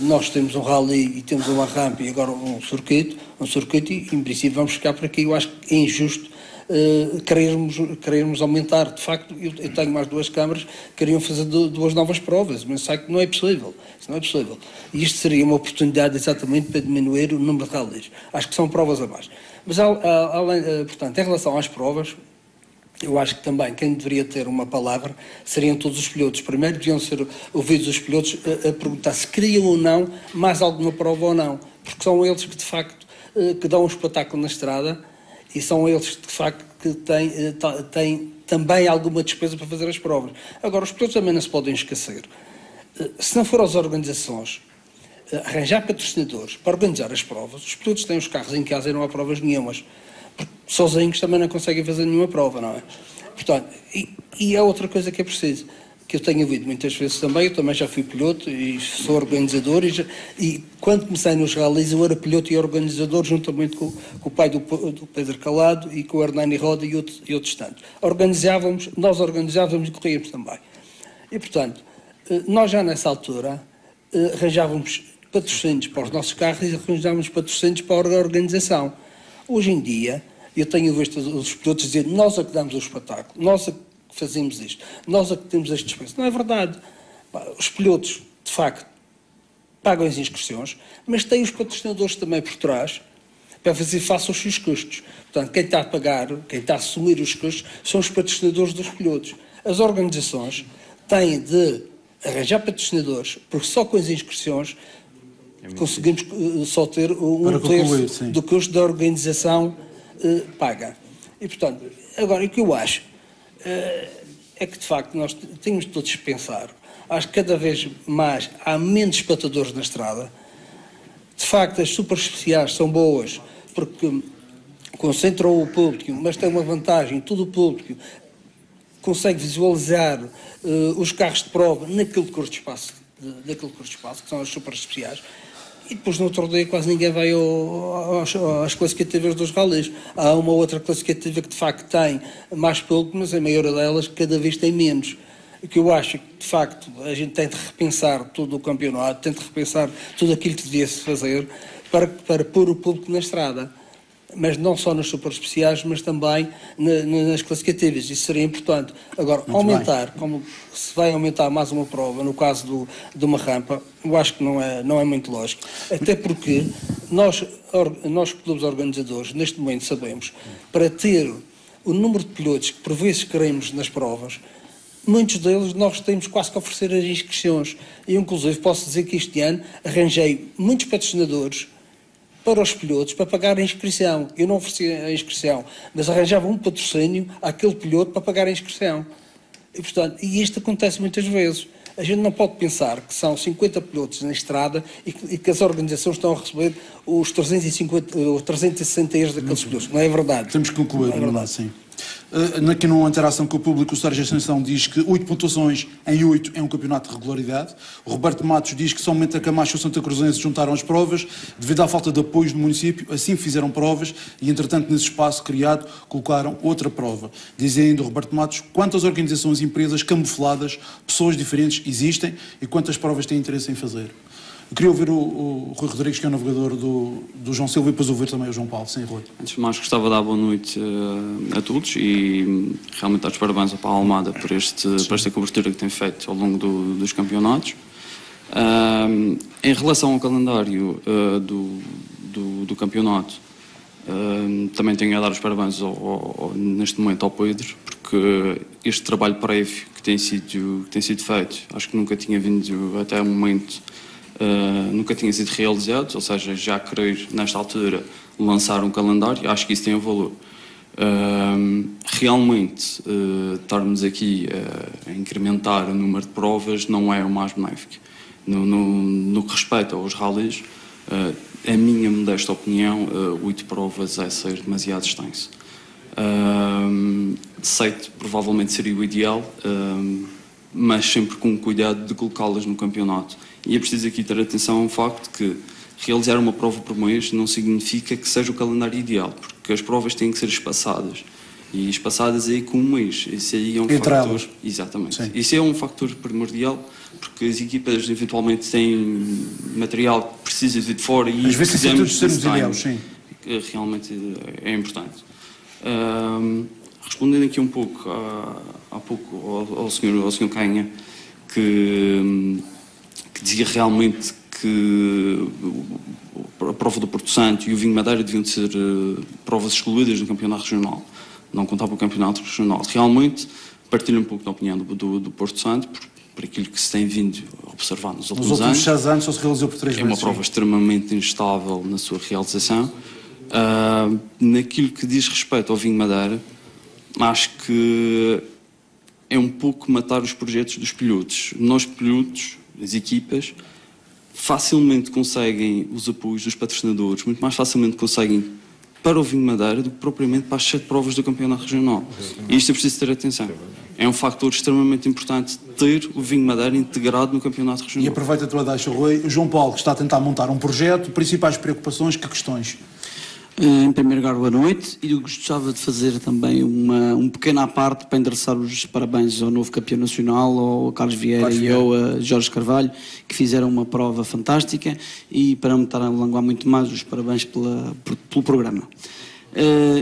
nós temos um rally e temos uma rampa e agora um circuito e, em princípio, vamos ficar por aqui. Eu acho que é injusto querermos aumentar. De facto, eu tenho mais 2 câmaras que queriam fazer 2 novas provas, mas sabe que não é possível. Isso não é possível. E isto seria uma oportunidade exatamente para diminuir o número de rallies. Acho que são provas a mais. Mas, portanto, em relação às provas, eu acho que também quem deveria ter uma palavra seriam todos os pilotos. Primeiro deviam ser ouvidos os pilotos a perguntar se queriam ou não mais alguma prova ou não, porque são eles que de facto que dão um espetáculo na estrada e são eles de facto que têm também alguma despesa para fazer as provas. Agora, os pilotos também não se podem esquecer. Se não for as organizações arranjar patrocinadores para organizar as provas, os pilotos têm os carros em casa e não há provas nenhumas. Porque sozinhos também não conseguem fazer nenhuma prova, não é? Portanto, e há outra coisa que é preciso, que eu tenho ouvido muitas vezes também, eu também já fui piloto e sou organizador, e quando comecei nos rallies eu era piloto e organizador juntamente com o pai do Pedro Calado e com o Hernani Roda e outros tantos. Nós organizávamos e corríamos também. E, portanto, nós já nessa altura arranjávamos patrocínios para os nossos carros e arranjávamos patrocínios para a organização. Hoje em dia, eu tenho visto os pilotos dizer nós é que damos o espetáculo, nós é que fazemos isto, nós é que temos este despesa. Não é verdade. Os pilotos, de facto, pagam as inscrições, mas têm os patrocinadores também por trás para fazer face aos seus custos. Portanto, quem está a pagar, quem está a assumir os custos, são os patrocinadores dos pilotos. As organizações têm de arranjar patrocinadores, porque só com as inscrições conseguimos só ter um terço do custo da organização paga. E, portanto, agora, o que eu acho é que, de facto, nós temos todos de pensar. Acho que cada vez mais há menos espectadores na estrada. De facto, as super especiais são boas, porque concentram o público, mas tem uma vantagem, todo o público consegue visualizar os carros de prova naquele curto espaço, que são as super especiais. E depois, no outro dia, quase ninguém vai às classificativas dos rallies. Há uma outra classificativa que, de facto, tem mais público, mas a maioria delas cada vez tem menos. O que eu acho que, de facto, a gente tem de repensar todo o campeonato, tem de repensar tudo aquilo que devia-se fazer para pôr o público na estrada. mas não só nos super especiais, mas também nas classificativas. Isso seria importante. Agora, Muito aumentar, como se vai aumentar mais uma prova, no caso de uma rampa, eu acho que não é muito lógico. Até porque nós clubes organizadores, neste momento sabemos, para ter o número de pilotos que por vezes queremos nas provas, muitos deles nós temos quase que oferecer as inscrições. E, inclusive, posso dizer que este ano arranjei muitos patrocinadores para os pilotos, para pagar a inscrição. Eu não oferecia a inscrição, mas arranjava um patrocínio àquele piloto para pagar a inscrição. E, portanto, isto acontece muitas vezes. A gente não pode pensar que são 50 pilotos na estrada e que as organizações estão a receber os 360 euros daqueles pilotos. Não é verdade. Temos que concluir, não é verdade. Sim. Aqui numa interação com o público, o Sérgio Ascensão diz que 8 pontuações em 8 é um campeonato de regularidade. O Roberto Matos diz que somente a Camacho e o Santa Cruzense juntaram as provas devido à falta de apoio do município, assim fizeram provas e, entretanto, nesse espaço criado, colocaram outra prova. Diz ainda o Roberto Matos quantas organizações e empresas camufladas, pessoas diferentes existem e quantas provas têm interesse em fazer. Eu queria ouvir o Rui Rodrigues, que é o navegador do João Silva, e depois ouvir também o João Paulo. Sim, Rui. Antes de mais, gostava de dar boa noite a todos e realmente dar os parabéns ao Paulo Almada por esta cobertura que tem feito ao longo dos campeonatos. Em relação ao calendário do campeonato, também tenho a dar os parabéns neste momento ao Pedro, porque este trabalho prévio que tem sido feito, acho que nunca tinha vindo até o momento. Nunca tinha sido realizado, ou seja, já querer nesta altura lançar um calendário, acho que isso tem um valor. Realmente estarmos aqui a incrementar o número de provas não é o mais benéfico. No que respeita aos rallies, a minha modesta opinião, 8 provas é ser demasiado extenso. 7 provavelmente seria o ideal, mas sempre com cuidado de colocá-las no campeonato. E é preciso aqui ter atenção ao facto que realizar uma prova por mês não significa que seja o calendário ideal, porque as provas têm que ser espaçadas. E espaçadas aí com um mês. Isso aí é um fator. Elas. Exatamente. Sim. Isso é um fator primordial, porque as equipas eventualmente têm material que precisa vir de fora e às vezes todos sermos ideais, sim. Realmente é importante. Respondendo aqui um pouco há pouco ao senhor Canha, que dizia realmente que a prova do Porto Santo e o Vinho Madeira deviam ser provas excluídas no campeonato regional, não contar para o campeonato regional. Realmente partilho um pouco da opinião do Porto Santo, por aquilo que se tem vindo a observar nos últimos anos. 6 anos só se realizou por 3 vezes. É uma prova extremamente instável na sua realização. Naquilo que diz respeito ao Vinho Madeira, acho que é um pouco matar os projetos dos pilotos. Nós pilotos, as equipas, facilmente conseguem os apoios dos patrocinadores, muito mais facilmente conseguem para o Vinho Madeira do que propriamente para as 7 provas do campeonato regional. E isto é preciso ter atenção. É um fator extremamente importante ter o Vinho Madeira integrado no campeonato regional. E aproveita a tua deixa, Rui. O João Paulo, que está a tentar montar um projeto, principais preocupações, que questões? Em primeiro lugar, boa noite, e eu gostava de fazer também um pequeno à parte para endereçar os parabéns ao novo campeão nacional, ao Carlos Vieira e ao Jorge Carvalho, que fizeram uma prova fantástica, e para não me estar a alongar muito mais, os parabéns pelo programa.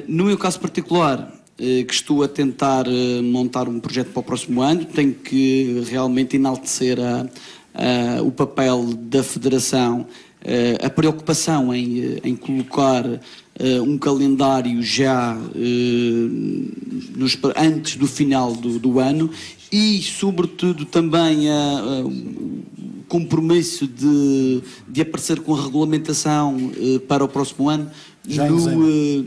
No meu caso particular, que estou a tentar montar um projeto para o próximo ano, tenho que realmente enaltecer o papel da Federação, a preocupação em colocar um calendário já antes do final do ano e, sobretudo, também o compromisso de aparecer com a regulamentação para o próximo ano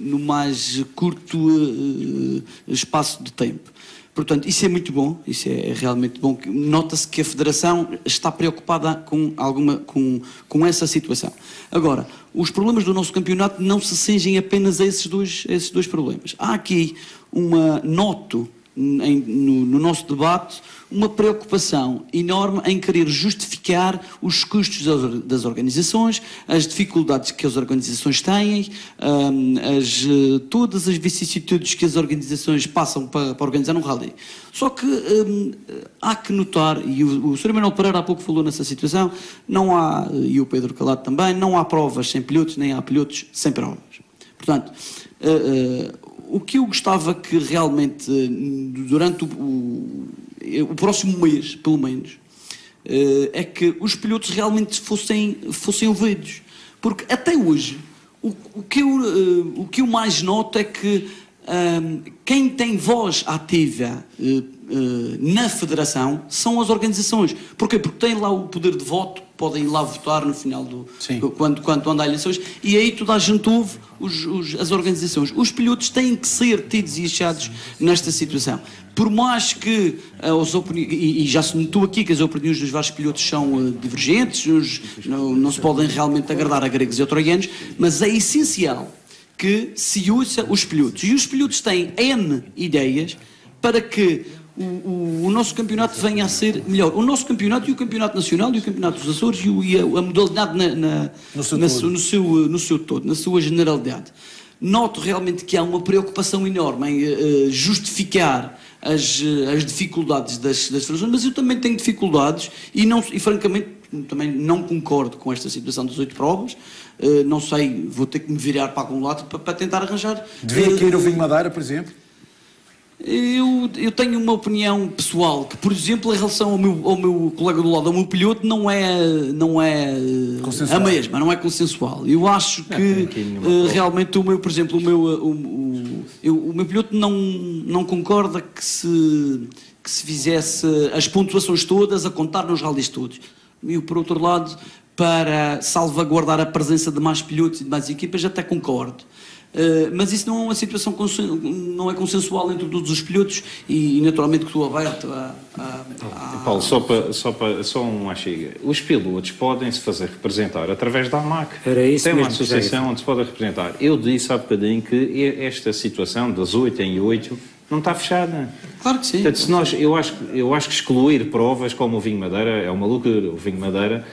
no mais curto espaço de tempo. Portanto, isso é muito bom, isso é realmente bom. Nota-se que a Federação está preocupada com essa situação. Agora, os problemas do nosso campeonato não se cingem apenas a esses dois problemas. Há aqui noto no nosso debate uma preocupação enorme em querer justificar os custos das organizações, as dificuldades que as organizações têm, todas as vicissitudes que as organizações passam para organizar um rally. Só que há que notar, e o Sr. Manuel Pereira há pouco falou nessa situação, não há, e o Pedro Calado também, não há provas sem pilotos, nem há pilotos sem provas. Portanto, o que eu gostava que realmente, durante o próximo mês, pelo menos, é que os pilotos realmente fossem ouvidos. Porque até hoje, o que eu mais noto é que quem tem voz ativa na federação são as organizações. Porquê? Porque têm lá o poder de voto, podem ir lá votar no final quando anda a eleições, e aí toda a gente ouve as organizações. Os pilotos têm que ser tidos e achados nesta situação. Por mais que e já se notou aqui que as opiniões dos vários pilotos são divergentes, não se podem realmente agradar a gregos e a troianos, mas é essencial que se ouça os pilotos. E os pilotos têm N ideias para que o nosso campeonato venha a ser melhor. O nosso campeonato e o campeonato nacional e o campeonato dos Açores e a modalidade no seu todo, na sua generalidade. Noto realmente que há uma preocupação enorme em justificar as dificuldades das federações, mas eu também tenho dificuldades e francamente também não concordo com esta situação das 8 provas. Não sei, vou ter que me virar para algum lado para tentar arranjar. Devia cair o Vinho Madeira, por exemplo? Eu tenho uma opinião pessoal que, por exemplo, em relação ao meu colega do lado, ao meu piloto, não é a mesma, não é consensual. Eu acho que realmente por exemplo, o meu piloto não concorda que se fizesse as pontuações todas a contar nos rallies todos. E por outro lado, para salvaguardar a presença de mais pilotos e de mais equipas, até concordo. Mas isso não é uma situação não é consensual entre todos os pilotos e naturalmente que estou aberto Paulo, só um achega. Os pilotos podem se fazer representar através da AMAC. Tem uma associação onde se pode representar. Eu disse há bocadinho que esta situação das 8 em 8 não está fechada. Claro que sim. Portanto, eu acho que excluir provas como o Vinho Madeira é uma loucura. O Vinho Madeira,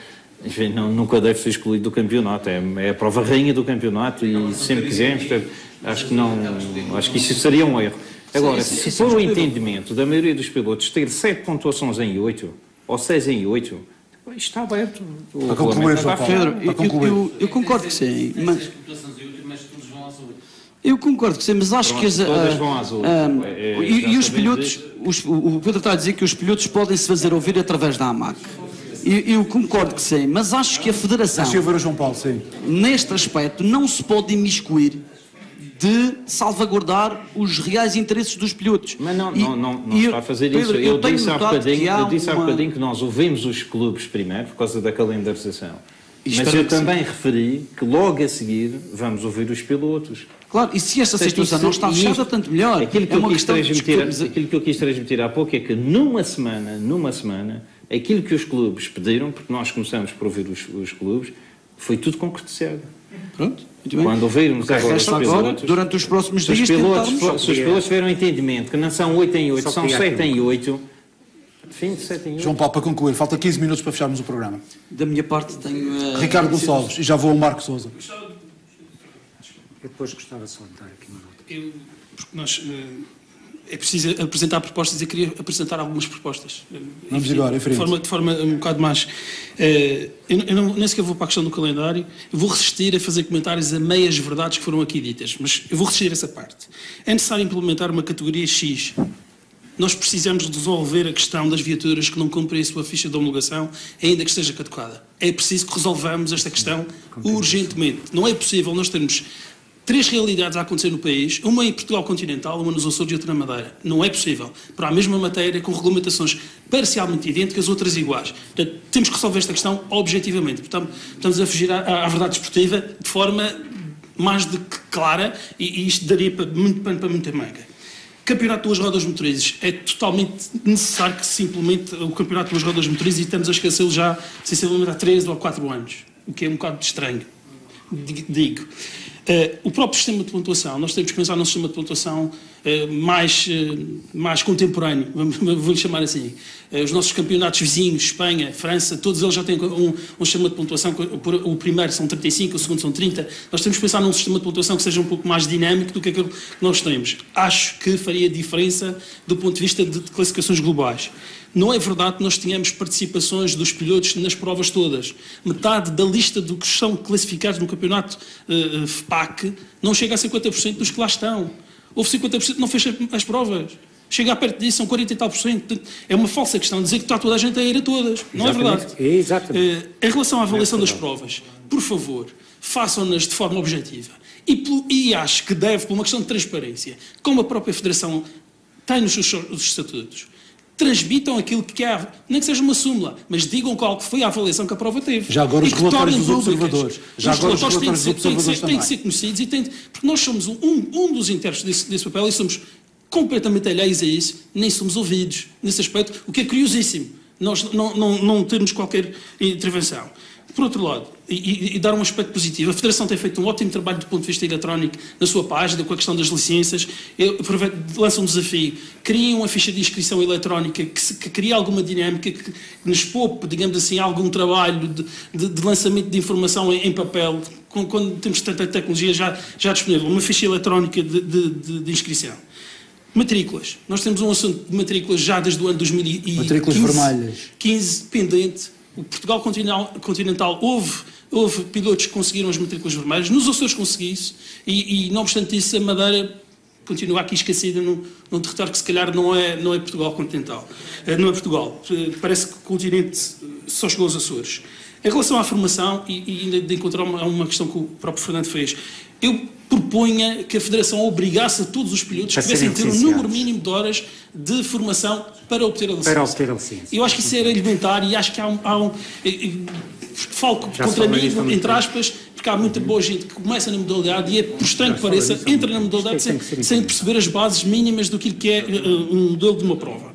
enfim, nunca deve ser excluído do campeonato. É a prova rainha do campeonato e sempre quisemos. Acho que isso seria um erro. Agora, se for o entendimento da maioria dos pilotos ter 7 pontuações em 8 ou 6 em 8, está aberto. Para concluir, João Paulo. Eu concordo que sim, mas eu concordo que sim, mas acho que todas vão às 8. E os pilotos, o Pedro está a dizer que os pilotos podem se fazer ouvir através da AMAC. Eu concordo que sim, mas acho que a Federação, João Paulo, sim, neste aspecto, não se pode imiscuir de salvaguardar os reais interesses dos pilotos. Mas não está a fazer isso. Eu disse há bocadinho que nós ouvimos os clubes primeiro, por causa da calendarização. Mas eu também referi que logo a seguir vamos ouvir os pilotos. Claro, e se esta situação não está fechada, tanto melhor. Aquilo que eu quis transmitir há pouco é que numa semana, aquilo que os clubes pediram, porque nós começamos por ouvir os clubes, foi tudo concretizado. Pronto, muito bem. Quando ouvirmos agora os pilotos, durante os próximos dias, se os pilotos tiveram entendimento que não são 8 em 8, são 7 em 8, fim de 7 em 8. João Paulo, para concluir, falta 15 minutos para fecharmos o programa. Da minha parte tenho... Ricardo Gonçalves, e já vou ao Marco Sousa. Eu depois gostava só de dar aqui uma nota. Porque nós... é preciso apresentar propostas e queria apresentar algumas propostas. Vamos agora, em frente. De forma um bocado mais... eu nem sequer vou para a questão do calendário, eu vou resistir a fazer comentários a meias verdades que foram aqui ditas, mas eu vou resistir a essa parte. É necessário implementar uma categoria X. Nós precisamos resolver a questão das viaturas que não cumprem a sua ficha de homologação, ainda que esteja caducada. É preciso que resolvamos esta questão urgentemente. Não é possível nós termos 3 realidades a acontecer no país, uma em Portugal continental, uma nos Açores e outra na Madeira. Não é possível. Para a mesma matéria, com regulamentações parcialmente idênticas, outras iguais. Portanto, temos que resolver esta questão objetivamente. Portanto, estamos a fugir à verdade desportiva de forma mais do que clara e isto daria muito pano para muita manga. Campeonato de duas rodas motrizes. É totalmente necessário que se implemente o campeonato de duas rodas motrizes e estamos a esquecê-lo já, sensivelmente, há 3 ou 4 anos. O que é um bocado estranho. Digo. O próprio sistema de pontuação, nós temos que pensar num sistema de pontuação mais contemporâneo, vou-lhe chamar assim. Os nossos campeonatos vizinhos, Espanha, França, todos eles já têm um sistema de pontuação, o primeiro são 35, o segundo são 30. Nós temos que pensar num sistema de pontuação que seja um pouco mais dinâmico do que aquilo que nós temos. Acho que faria diferença do ponto de vista de classificações globais. Não é verdade que nós tenhamos participações dos pilotos nas provas todas. Metade da lista do que são classificados no campeonato PAC não chega a 50% dos que lá estão. Houve 50% que não fez as provas. Chega a perto disso, são 40 e tal por cento. É uma falsa questão dizer que está toda a gente a ir a todas. Não é verdade. Exatamente. Em relação à avaliação das provas, por favor, façam-nas de forma objetiva. E acho que deve, por uma questão de transparência, como a própria Federação tem nos seus estatutos, transmitam aquilo que é, nem que seja uma súmula, mas digam qual foi a avaliação que a prova teve. Já agora os relatórios dos observadores. Já agora os relatórios dos observadores têm que ser conhecidos, porque nós somos um dos intérpretes desse papel e somos completamente alheios a isso, nem somos ouvidos nesse aspecto, o que é curiosíssimo, nós não temos qualquer intervenção. Por outro lado, e dar um aspecto positivo, a Federação tem feito um ótimo trabalho do ponto de vista eletrónico na sua página, com a questão das licenças, lança um desafio, criem uma ficha de inscrição eletrónica que crie alguma dinâmica, que nos poupe, digamos assim, algum trabalho de lançamento de informação em papel, quando temos tanta tecnologia já disponível, uma ficha eletrónica de inscrição. Matrículas. Nós temos um assunto de matrículas já desde o ano 2015. Matrículas vermelhas. 15 pendente. O Portugal continental houve pilotos que conseguiram as matrículas vermelhas. Nos Açores conseguiu-se. E não obstante isso, a Madeira continua aqui esquecida num território que se calhar não é Portugal continental. Não é Portugal. Parece que o continente só chegou aos Açores. Em relação à formação, e ainda de encontrar uma questão que o próprio Fernando fez, eu propunha que a Federação obrigasse a todos os pilotos que tivessem ter um número mínimo de horas de formação para obter a licença. Eu acho que isso era elementar e acho que falo contra mim, entre aspas, porque há muita boa gente que começa na modalidade e é, por estranho que pareça, entra na modalidade sem perceber as bases mínimas do que é um modelo de uma prova.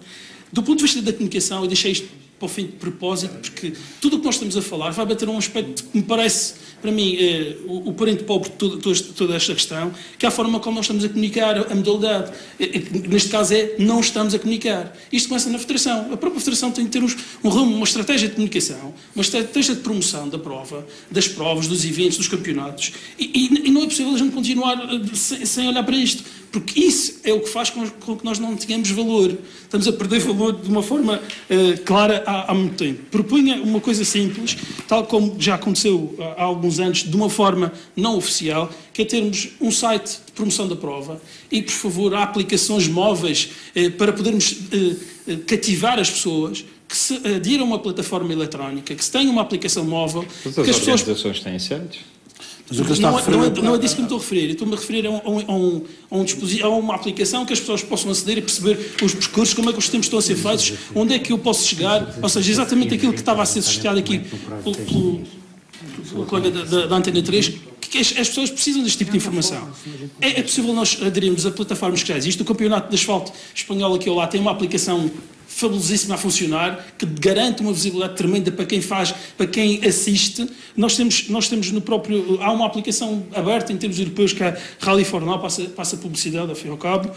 Do ponto de vista da comunicação, eu deixei isto para o fim de propósito, porque tudo o que nós estamos a falar vai bater um aspecto que me parece, para mim, o parente pobre de toda esta questão, que é a forma como nós estamos a comunicar a modalidade. Neste caso não estamos a comunicar. Isto começa na Federação. A própria Federação tem que ter um rumo, uma estratégia de comunicação, uma estratégia de promoção da prova, das provas, dos eventos, dos campeonatos. E não é possível a gente continuar sem olhar para isto, porque isso é o que faz com que nós não tenhamos valor. Estamos a perder valor de uma forma clara há muito tempo. Propunha uma coisa simples, tal como já aconteceu há alguns anos, de uma forma não oficial, que é termos um site de promoção da prova e, por favor, há aplicações móveis para podermos cativar as pessoas, que se adiram a uma plataforma eletrónica, que se tenha uma aplicação móvel. Todas as organizações têm sites. Não é disso que me estou a referir. Eu estou-me a referir a uma aplicação que as pessoas possam aceder e perceber os percursos, como é que os tempos estão a ser feitos, onde é que eu posso chegar, ou seja, exatamente aquilo que estava a ser sugerido aqui pelo colega da Antena 3, que as pessoas precisam deste tipo de informação. É possível nós aderirmos a plataformas que já existem. O Campeonato de Asfalto Espanhol aqui ao lado tem uma aplicação fabulosíssima a funcionar, que garante uma visibilidade tremenda para quem faz, para quem assiste. Nós temos no próprio... Há uma aplicação aberta em termos europeus que é a Rally Fornal, passa publicidade ao fim e ao cabo.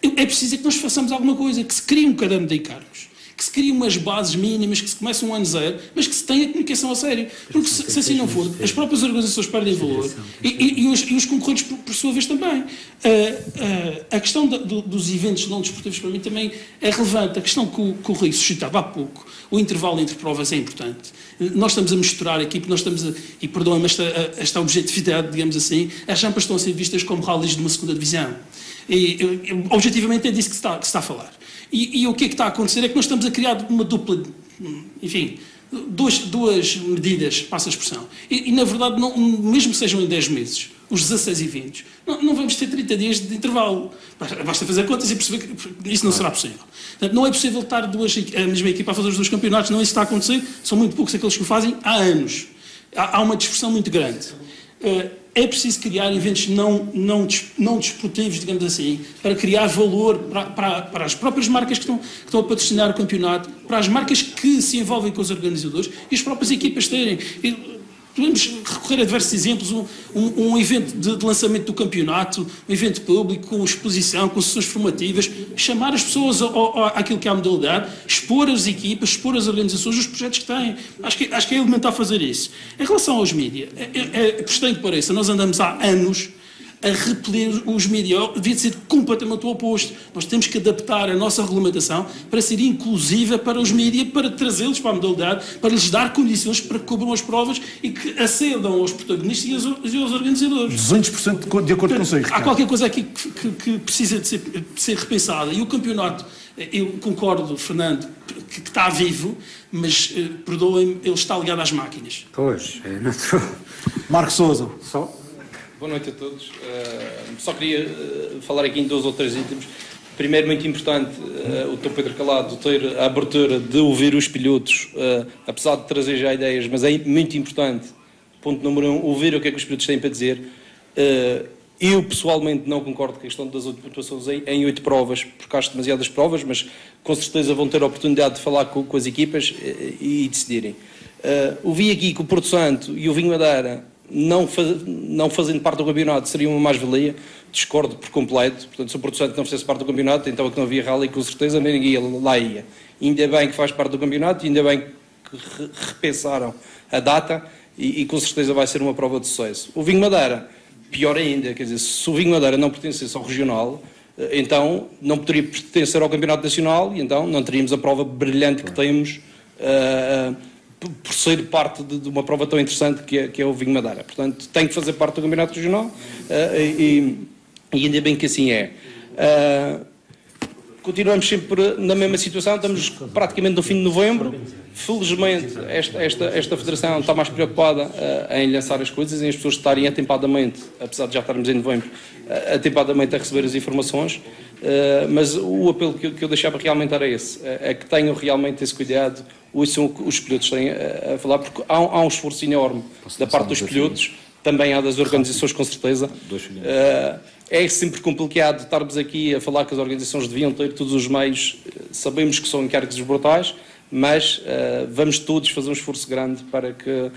É preciso que nós façamos alguma coisa, que se crie um caderno de encargos, que se criem umas bases mínimas, que se comece um ano zero, mas que se tenha comunicação a sério. Porque se assim não for, as próprias organizações perdem valor e os concorrentes, por sua vez, também. A questão dos eventos não desportivos, para mim, também é relevante. A questão que o Rui suscitava há pouco, o intervalo entre provas é importante. Nós estamos a misturar aqui, porque nós estamos e perdoem-me esta objetividade, digamos assim, as rampas estão a ser vistas como rallies de uma segunda divisão. E objetivamente é disso que se está a falar. E o que é que está a acontecer é que nós estamos a criar uma dupla, enfim, duas medidas, passa a expressão. E na verdade, mesmo que sejam em 10 meses, os 16 eventos, não vamos ter 30 dias de intervalo. Basta fazer contas e perceber que isso não será possível. Portanto, não é possível estar a mesma equipa a fazer os dois campeonatos, não isso está a acontecer, são muito poucos aqueles que o fazem há anos. Há uma dispersão muito grande. É preciso criar eventos não desportivos, digamos assim, para criar valor para as próprias marcas que estão a patrocinar o campeonato, para as marcas que se envolvem com os organizadores e as próprias equipas terem. Podemos recorrer a diversos exemplos, um evento de lançamento do campeonato, um evento público, com exposição, com sessões formativas, chamar as pessoas àquilo que é a modalidade, expor as equipas, expor as organizações, os projetos que têm. Acho que é elementar fazer isso. Em relação aos mídias, por estranho que pareça, nós andamos há anos a repelir os mídias. Devia ser completamente o oposto. Nós temos que adaptar a nossa regulamentação para ser inclusiva para os mídias, para trazê-los para a modalidade, para lhes dar condições para que cobram as provas e que acedam aos protagonistas e aos organizadores. 200% de acordo consigo. Há qualquer coisa aqui que precisa de ser repensada. E o campeonato, eu concordo, Fernando, que está vivo, mas, perdoem-me, ele está ligado às máquinas. Pois, é natural. Marcos Sousa. Boa noite a todos. Só queria falar aqui em 2 ou 3 itens. Primeiro, muito importante, o Dr. Pedro Calado ter a abertura de ouvir os pilotos, apesar de trazer já ideias, mas é muito importante, ponto número 1, ouvir o que é que os pilotos têm para dizer. Eu, pessoalmente, não concordo com a questão das 8 pontuações em 8 provas, porque acho demasiadas provas, mas com certeza vão ter a oportunidade de falar com as equipas e decidirem. Ouvi aqui que o Porto Santo e o Vinho Madeira, não fazendo parte do campeonato, seria uma mais-valia. Discordo por completo. Portanto, se o Porto Santo não fizesse parte do campeonato, então é que não havia rally, com certeza nem ninguém lá ia. Ainda bem que faz parte do campeonato, ainda bem que repensaram a data e com certeza vai ser uma prova de sucesso. O Vinho Madeira, pior ainda, quer dizer, se o Vinho Madeira não pertencesse ao regional, então não poderia pertencer ao campeonato nacional e então não teríamos a prova brilhante que temos por ser parte de uma prova tão interessante que é o Vinho Madeira. Portanto, tem que fazer parte do campeonato regional e ainda bem que assim é. Continuamos sempre na mesma situação, estamos praticamente no fim de novembro. Felizmente, esta federação está mais preocupada em lançar as coisas, em as pessoas estarem atempadamente, apesar de já estarmos em novembro, atempadamente a receber as informações, mas o apelo que eu deixava realmente era esse, é que tenham realmente esse cuidado, ouçam os pilotos têm a falar, porque há um esforço enorme da parte dos pilotos, também há das organizações com certeza. É sempre complicado estarmos aqui a falar que as organizações deviam ter todos os meios, sabemos que são encargos brutais, mas vamos todos fazer um esforço grande para que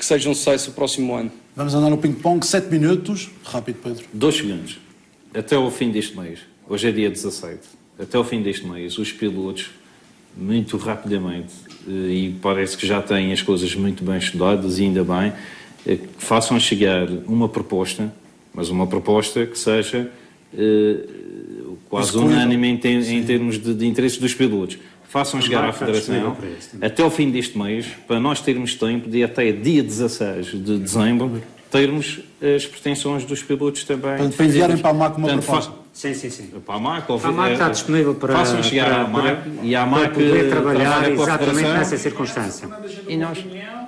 seja um sucesso o próximo ano. Vamos andar no ping-pong, 7 minutos. Rápido, Pedro. 2 segundos. Até ao fim deste mês, hoje é dia 17, até ao fim deste mês, os pilotos, muito rapidamente, e parece que já têm as coisas muito bem estudadas, e ainda bem, façam chegar uma proposta, mas uma proposta que seja quase unânime em termos de interesses dos pilotos. Façam chegar à Federação até ao fim deste mês, para nós termos tempo de até dia 16 de dezembro termos as pretensões dos pilotos também. Para enviarem para a MAC uma proposta. Sim. Para a MAC, está disponível para, façam chegar à MAC e a MAC poder trabalhar exatamente nessa circunstância. E nós,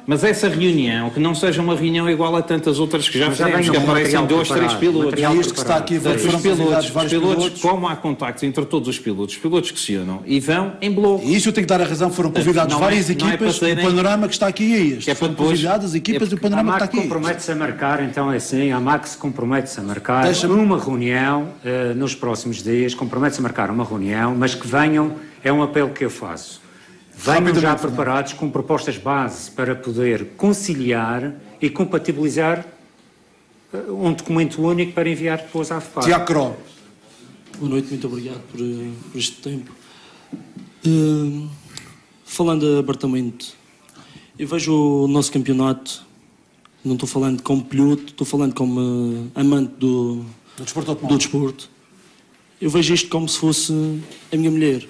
mas essa reunião, que não seja uma reunião igual a tantas outras que já fizemos, que aparecem 2, 3 pilotos. E isto que está aqui, os pilotos, como há contactos entre todos os pilotos que se unam e vão em bloco. E isso eu tenho que dar a razão, foram convidados várias equipas, o panorama que está aqui é este. Foram convidadas as equipas e o panorama que está aqui é este. A MAC compromete-se a marcar, então é assim, a MAC se compromete-se a marcar uma reunião nos próximos dias, compromete-se a marcar uma reunião, mas que venham, é um apelo que eu faço. Venham já preparados com propostas base para poder conciliar e compatibilizar um documento único para enviar depois à FPAC. Tiago Cro. Boa noite, muito obrigado por este tempo. Falando abertamente, eu vejo o nosso campeonato, não estou falando como piloto, estou falando como amante do desporto. Eu vejo isto como se fosse a minha mulher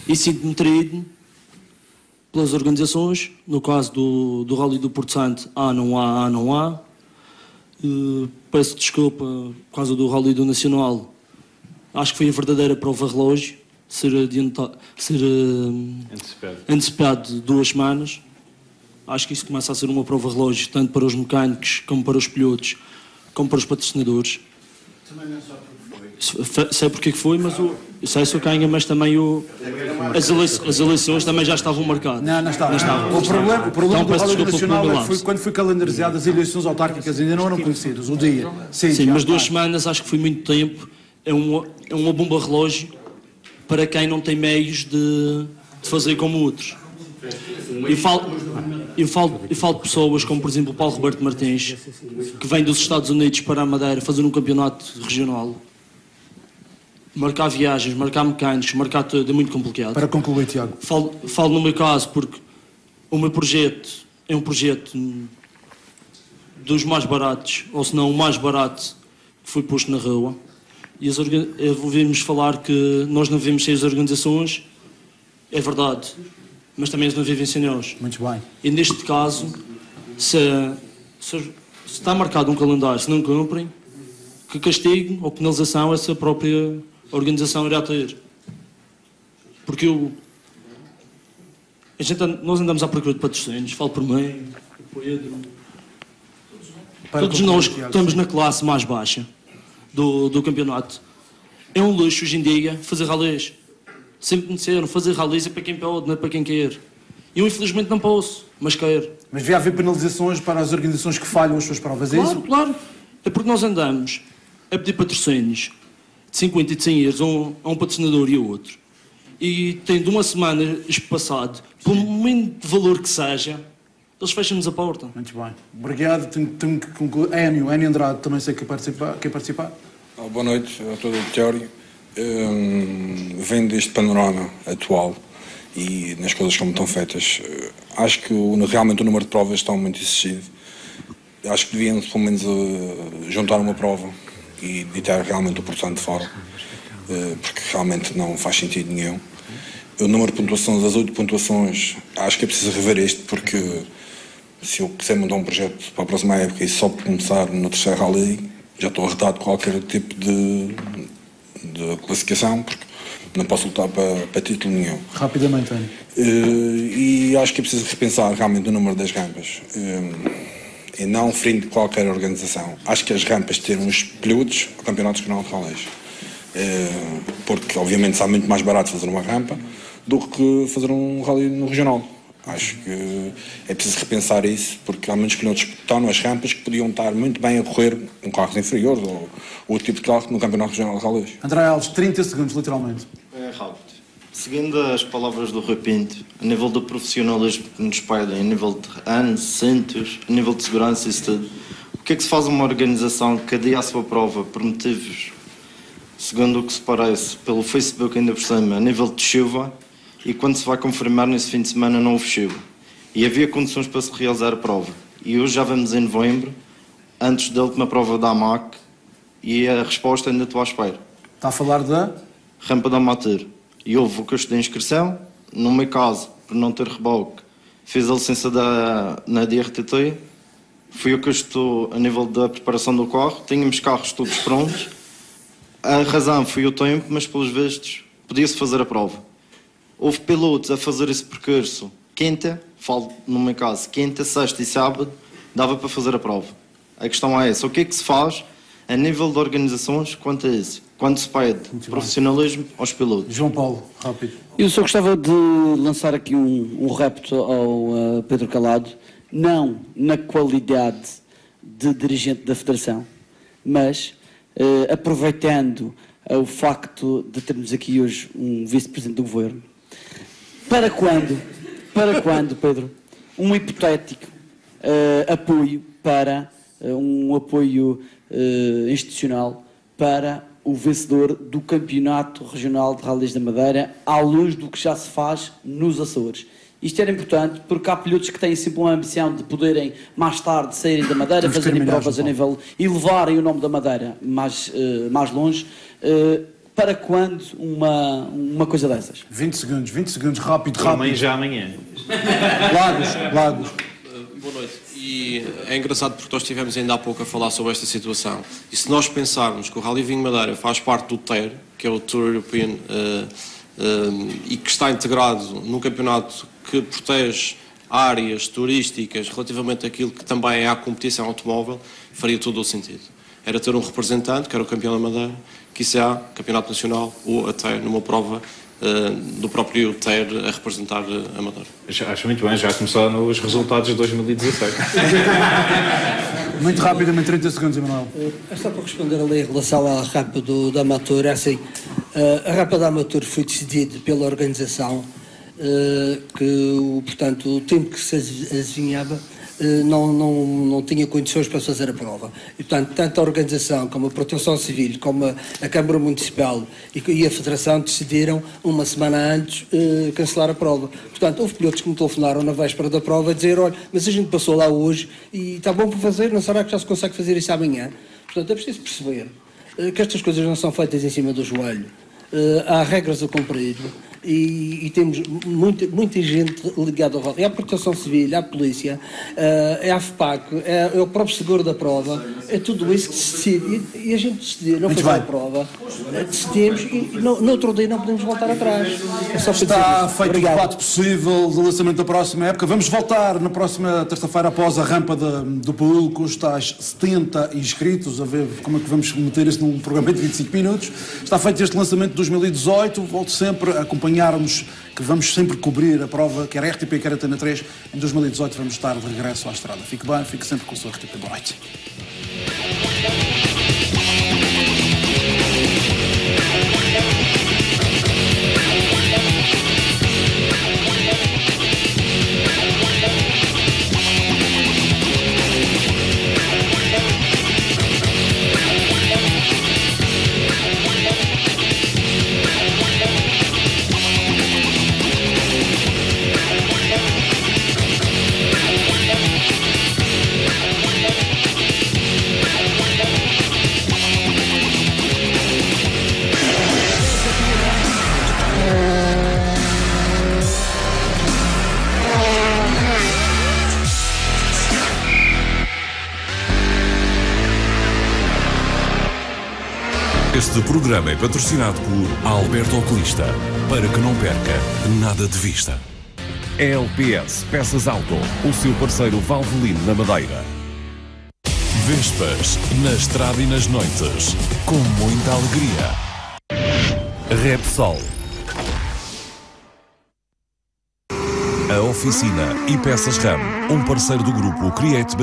e sinto-me traído pelas organizações, no caso do Rally do Porto Santo, não há. Peço desculpa por causa do Rally do Nacional. Acho que foi a verdadeira prova relógio ser antecipado de 2 semanas. Acho que isso começa a ser uma prova relógio, tanto para os mecânicos, como para os pilotos, como para os patrocinadores. Também não é só porque foi. Sei porque que foi, mas sei se o Canha, mas também as eleições também já estavam marcadas. Não estavam. O problema do Rally Nacional é que foi quando foi calendarizado as eleições autárquicas, ainda não eram conhecidas, o dia. Sim, mas 2 semanas acho que foi muito tempo. É uma bomba relógio para quem não tem meios de fazer como outros. Eu falo de pessoas como, por exemplo, o Paulo Roberto Martins, que vem dos Estados Unidos para a Madeira fazer um campeonato regional. Marcar viagens, marcar mecânicos, marcar tudo, é muito complicado. Para concluir, Tiago. Falo no meu caso porque o meu projeto é um projeto dos mais baratos, ou se não o mais barato foi posto na rua e ouvimos falar que nós não vivemos sem as organizações. É verdade, mas também eles não vivem sem nós. Muito bem. E neste caso, se está marcado um calendário, se não cumprem, que castigo ou penalização essa própria organização irá ter. Porque nós andamos à procura de patrocínios, falo por mim, por Pedro. Todos nós que estamos na classe mais baixa do campeonato. É um luxo hoje em dia fazer rallies. Sempre me disseram, fazer rallies é para quem pode, não é para quem quer. Eu infelizmente não posso, mas quero. Mas devia haver penalizações para as organizações que falham as suas provas, é isso? Claro. É porque nós andamos a pedir patrocínios de 50 e de 100 euros a um patrocinador e a outro. E tem de uma semana espaçado, por um mínimo de valor que seja, eles fecham-nos a porta. Muito bem. Obrigado. Tenho que concluir. Enio Andrade, também sei que quer participar. Boa noite a todo o auditório. Vendo este panorama atual e nas coisas como estão feitas, acho que realmente o número de provas está muito excessivo. Acho que deviam pelo menos juntar uma prova e ditar realmente o portanto de fora, porque realmente não faz sentido nenhum. O número de pontuações, as 8 pontuações, acho que é preciso rever isto, porque se eu quiser montar um projeto para a próxima época e só começar no terceiro rally, já estou arretado de qualquer tipo de classificação, porque não posso lutar para título nenhum. Rapidamente, Anny. E acho que é preciso repensar realmente o número das rampas. E não ferindo qualquer organização. Acho que as rampas terem uns períodos ao Campeonato Regional de Rallies. Porque, obviamente, está muito mais barato fazer uma rampa do que fazer um rally no regional. Acho que é preciso repensar isso, porque há muitos pilotos que estão nas rampas que podiam estar muito bem a correr com carros inferiores ou outro tipo de carro no Campeonato Regional de Rallies. André Alves, 30 segundos, literalmente. É rápido. Seguindo as palavras do Rui Pinto, a nível do profissionalismo que nos pedem, a nível de anos, centos, a nível de segurança e isso tudo, o que é que se faz uma organização que adia a sua prova por motivos, segundo o que se parece, pelo Facebook ainda por cima, a nível de chuva, e quando se vai confirmar nesse fim de semana não houve chuva. E havia condições para se realizar a prova. E hoje já vamos em novembro, antes da última prova da AMAC, e a resposta ainda estou à espera. Está a falar da? Rampa da Amateur. E houve o custo de inscrição, no meu caso, por não ter reboque, fiz a licença na DRTT, fui o custo a nível da preparação do carro, tínhamos carros todos prontos, a razão foi o tempo, mas pelos vistos podia-se fazer a prova. Houve pilotos a fazer esse percurso quinta, falo no meu caso, quinta, sexta e sábado, dava para fazer a prova. A questão é essa, o que é que se faz a nível de organizações quanto a isso? Quando se pede profissionalismo aos pilotos. João Paulo, rápido. Eu só gostava de lançar aqui um repto ao Pedro Calado, não na qualidade de dirigente da Federação, mas aproveitando o facto de termos aqui hoje um vice-presidente do Governo. Para quando, Pedro, um hipotético apoio para um apoio institucional para o vencedor do Campeonato Regional de Rallies da Madeira, à luz do que já se faz nos Açores? Isto era importante porque há pilotos que têm sempre uma ambição de poderem mais tarde saírem da Madeira, fazerem provas a nível e levarem o nome da Madeira mais longe. Para quando uma coisa dessas? 20 segundos, rápido. Também já amanhã. Lagos. Boa noite. E é engraçado porque nós estivemos ainda há pouco a falar sobre esta situação. E se nós pensarmos que o Rally Vinho Madeira faz parte do TER, que é o Tour European, e que está integrado num campeonato que protege áreas turísticas relativamente àquilo que também é a competição automóvel, faria todo o sentido. Era ter um representante, que era o campeão da Madeira, que isso é Campeonato Nacional ou até numa prova do próprio TER a representar a Madeira. Acho muito bem, já começaram os resultados de 2017. Muito rapidamente, 30 segundos, Emanuel. É só para responder ali em relação à rampa da Amateur. É assim, a rampa da Amateur foi decidida pela organização que, portanto, o tempo que se adivinhava não tinha condições para fazer a prova. E, portanto, tanto a organização como a Proteção Civil, como a Câmara Municipal e a Federação decidiram, uma semana antes, cancelar a prova. Portanto, houve pilotos que me telefonaram na véspera da prova a dizer, olha, mas a gente passou lá hoje e está bom para fazer, não será que já se consegue fazer isso amanhã? Portanto, é preciso perceber que estas coisas não são feitas em cima do joelho. Há regras a cumprir e temos muita gente ligada ao rally. É a Proteção Civil, é a Polícia, é a FPAC, é o próprio seguro da prova, é tudo isso que se decide. E a gente decidir não fazer a prova, decidimos e no outro dia não podemos voltar atrás. É só está feito o debate possível do lançamento da próxima época. Vamos voltar na próxima terça-feira após a rampa do Paúl com os tais 70 inscritos, a ver como é que vamos meter isso num programa de 25 minutos. Está feito este lançamento de 2018. Volto sempre a acompanharmos, que vamos sempre cobrir a prova, quer a RTP, quer a Antena 3. Em 2018 vamos estar de regresso à estrada. Fique bem, fique sempre com o seu RTP. Boa noite. Este programa é patrocinado por Alberto Oculista, para que não perca nada de vista. LPS Peças Auto, o seu parceiro Valvoline na Madeira. Vespas, na estrada e nas noites, com muita alegria. Repsol. A Oficina e Peças RAM, um parceiro do grupo Create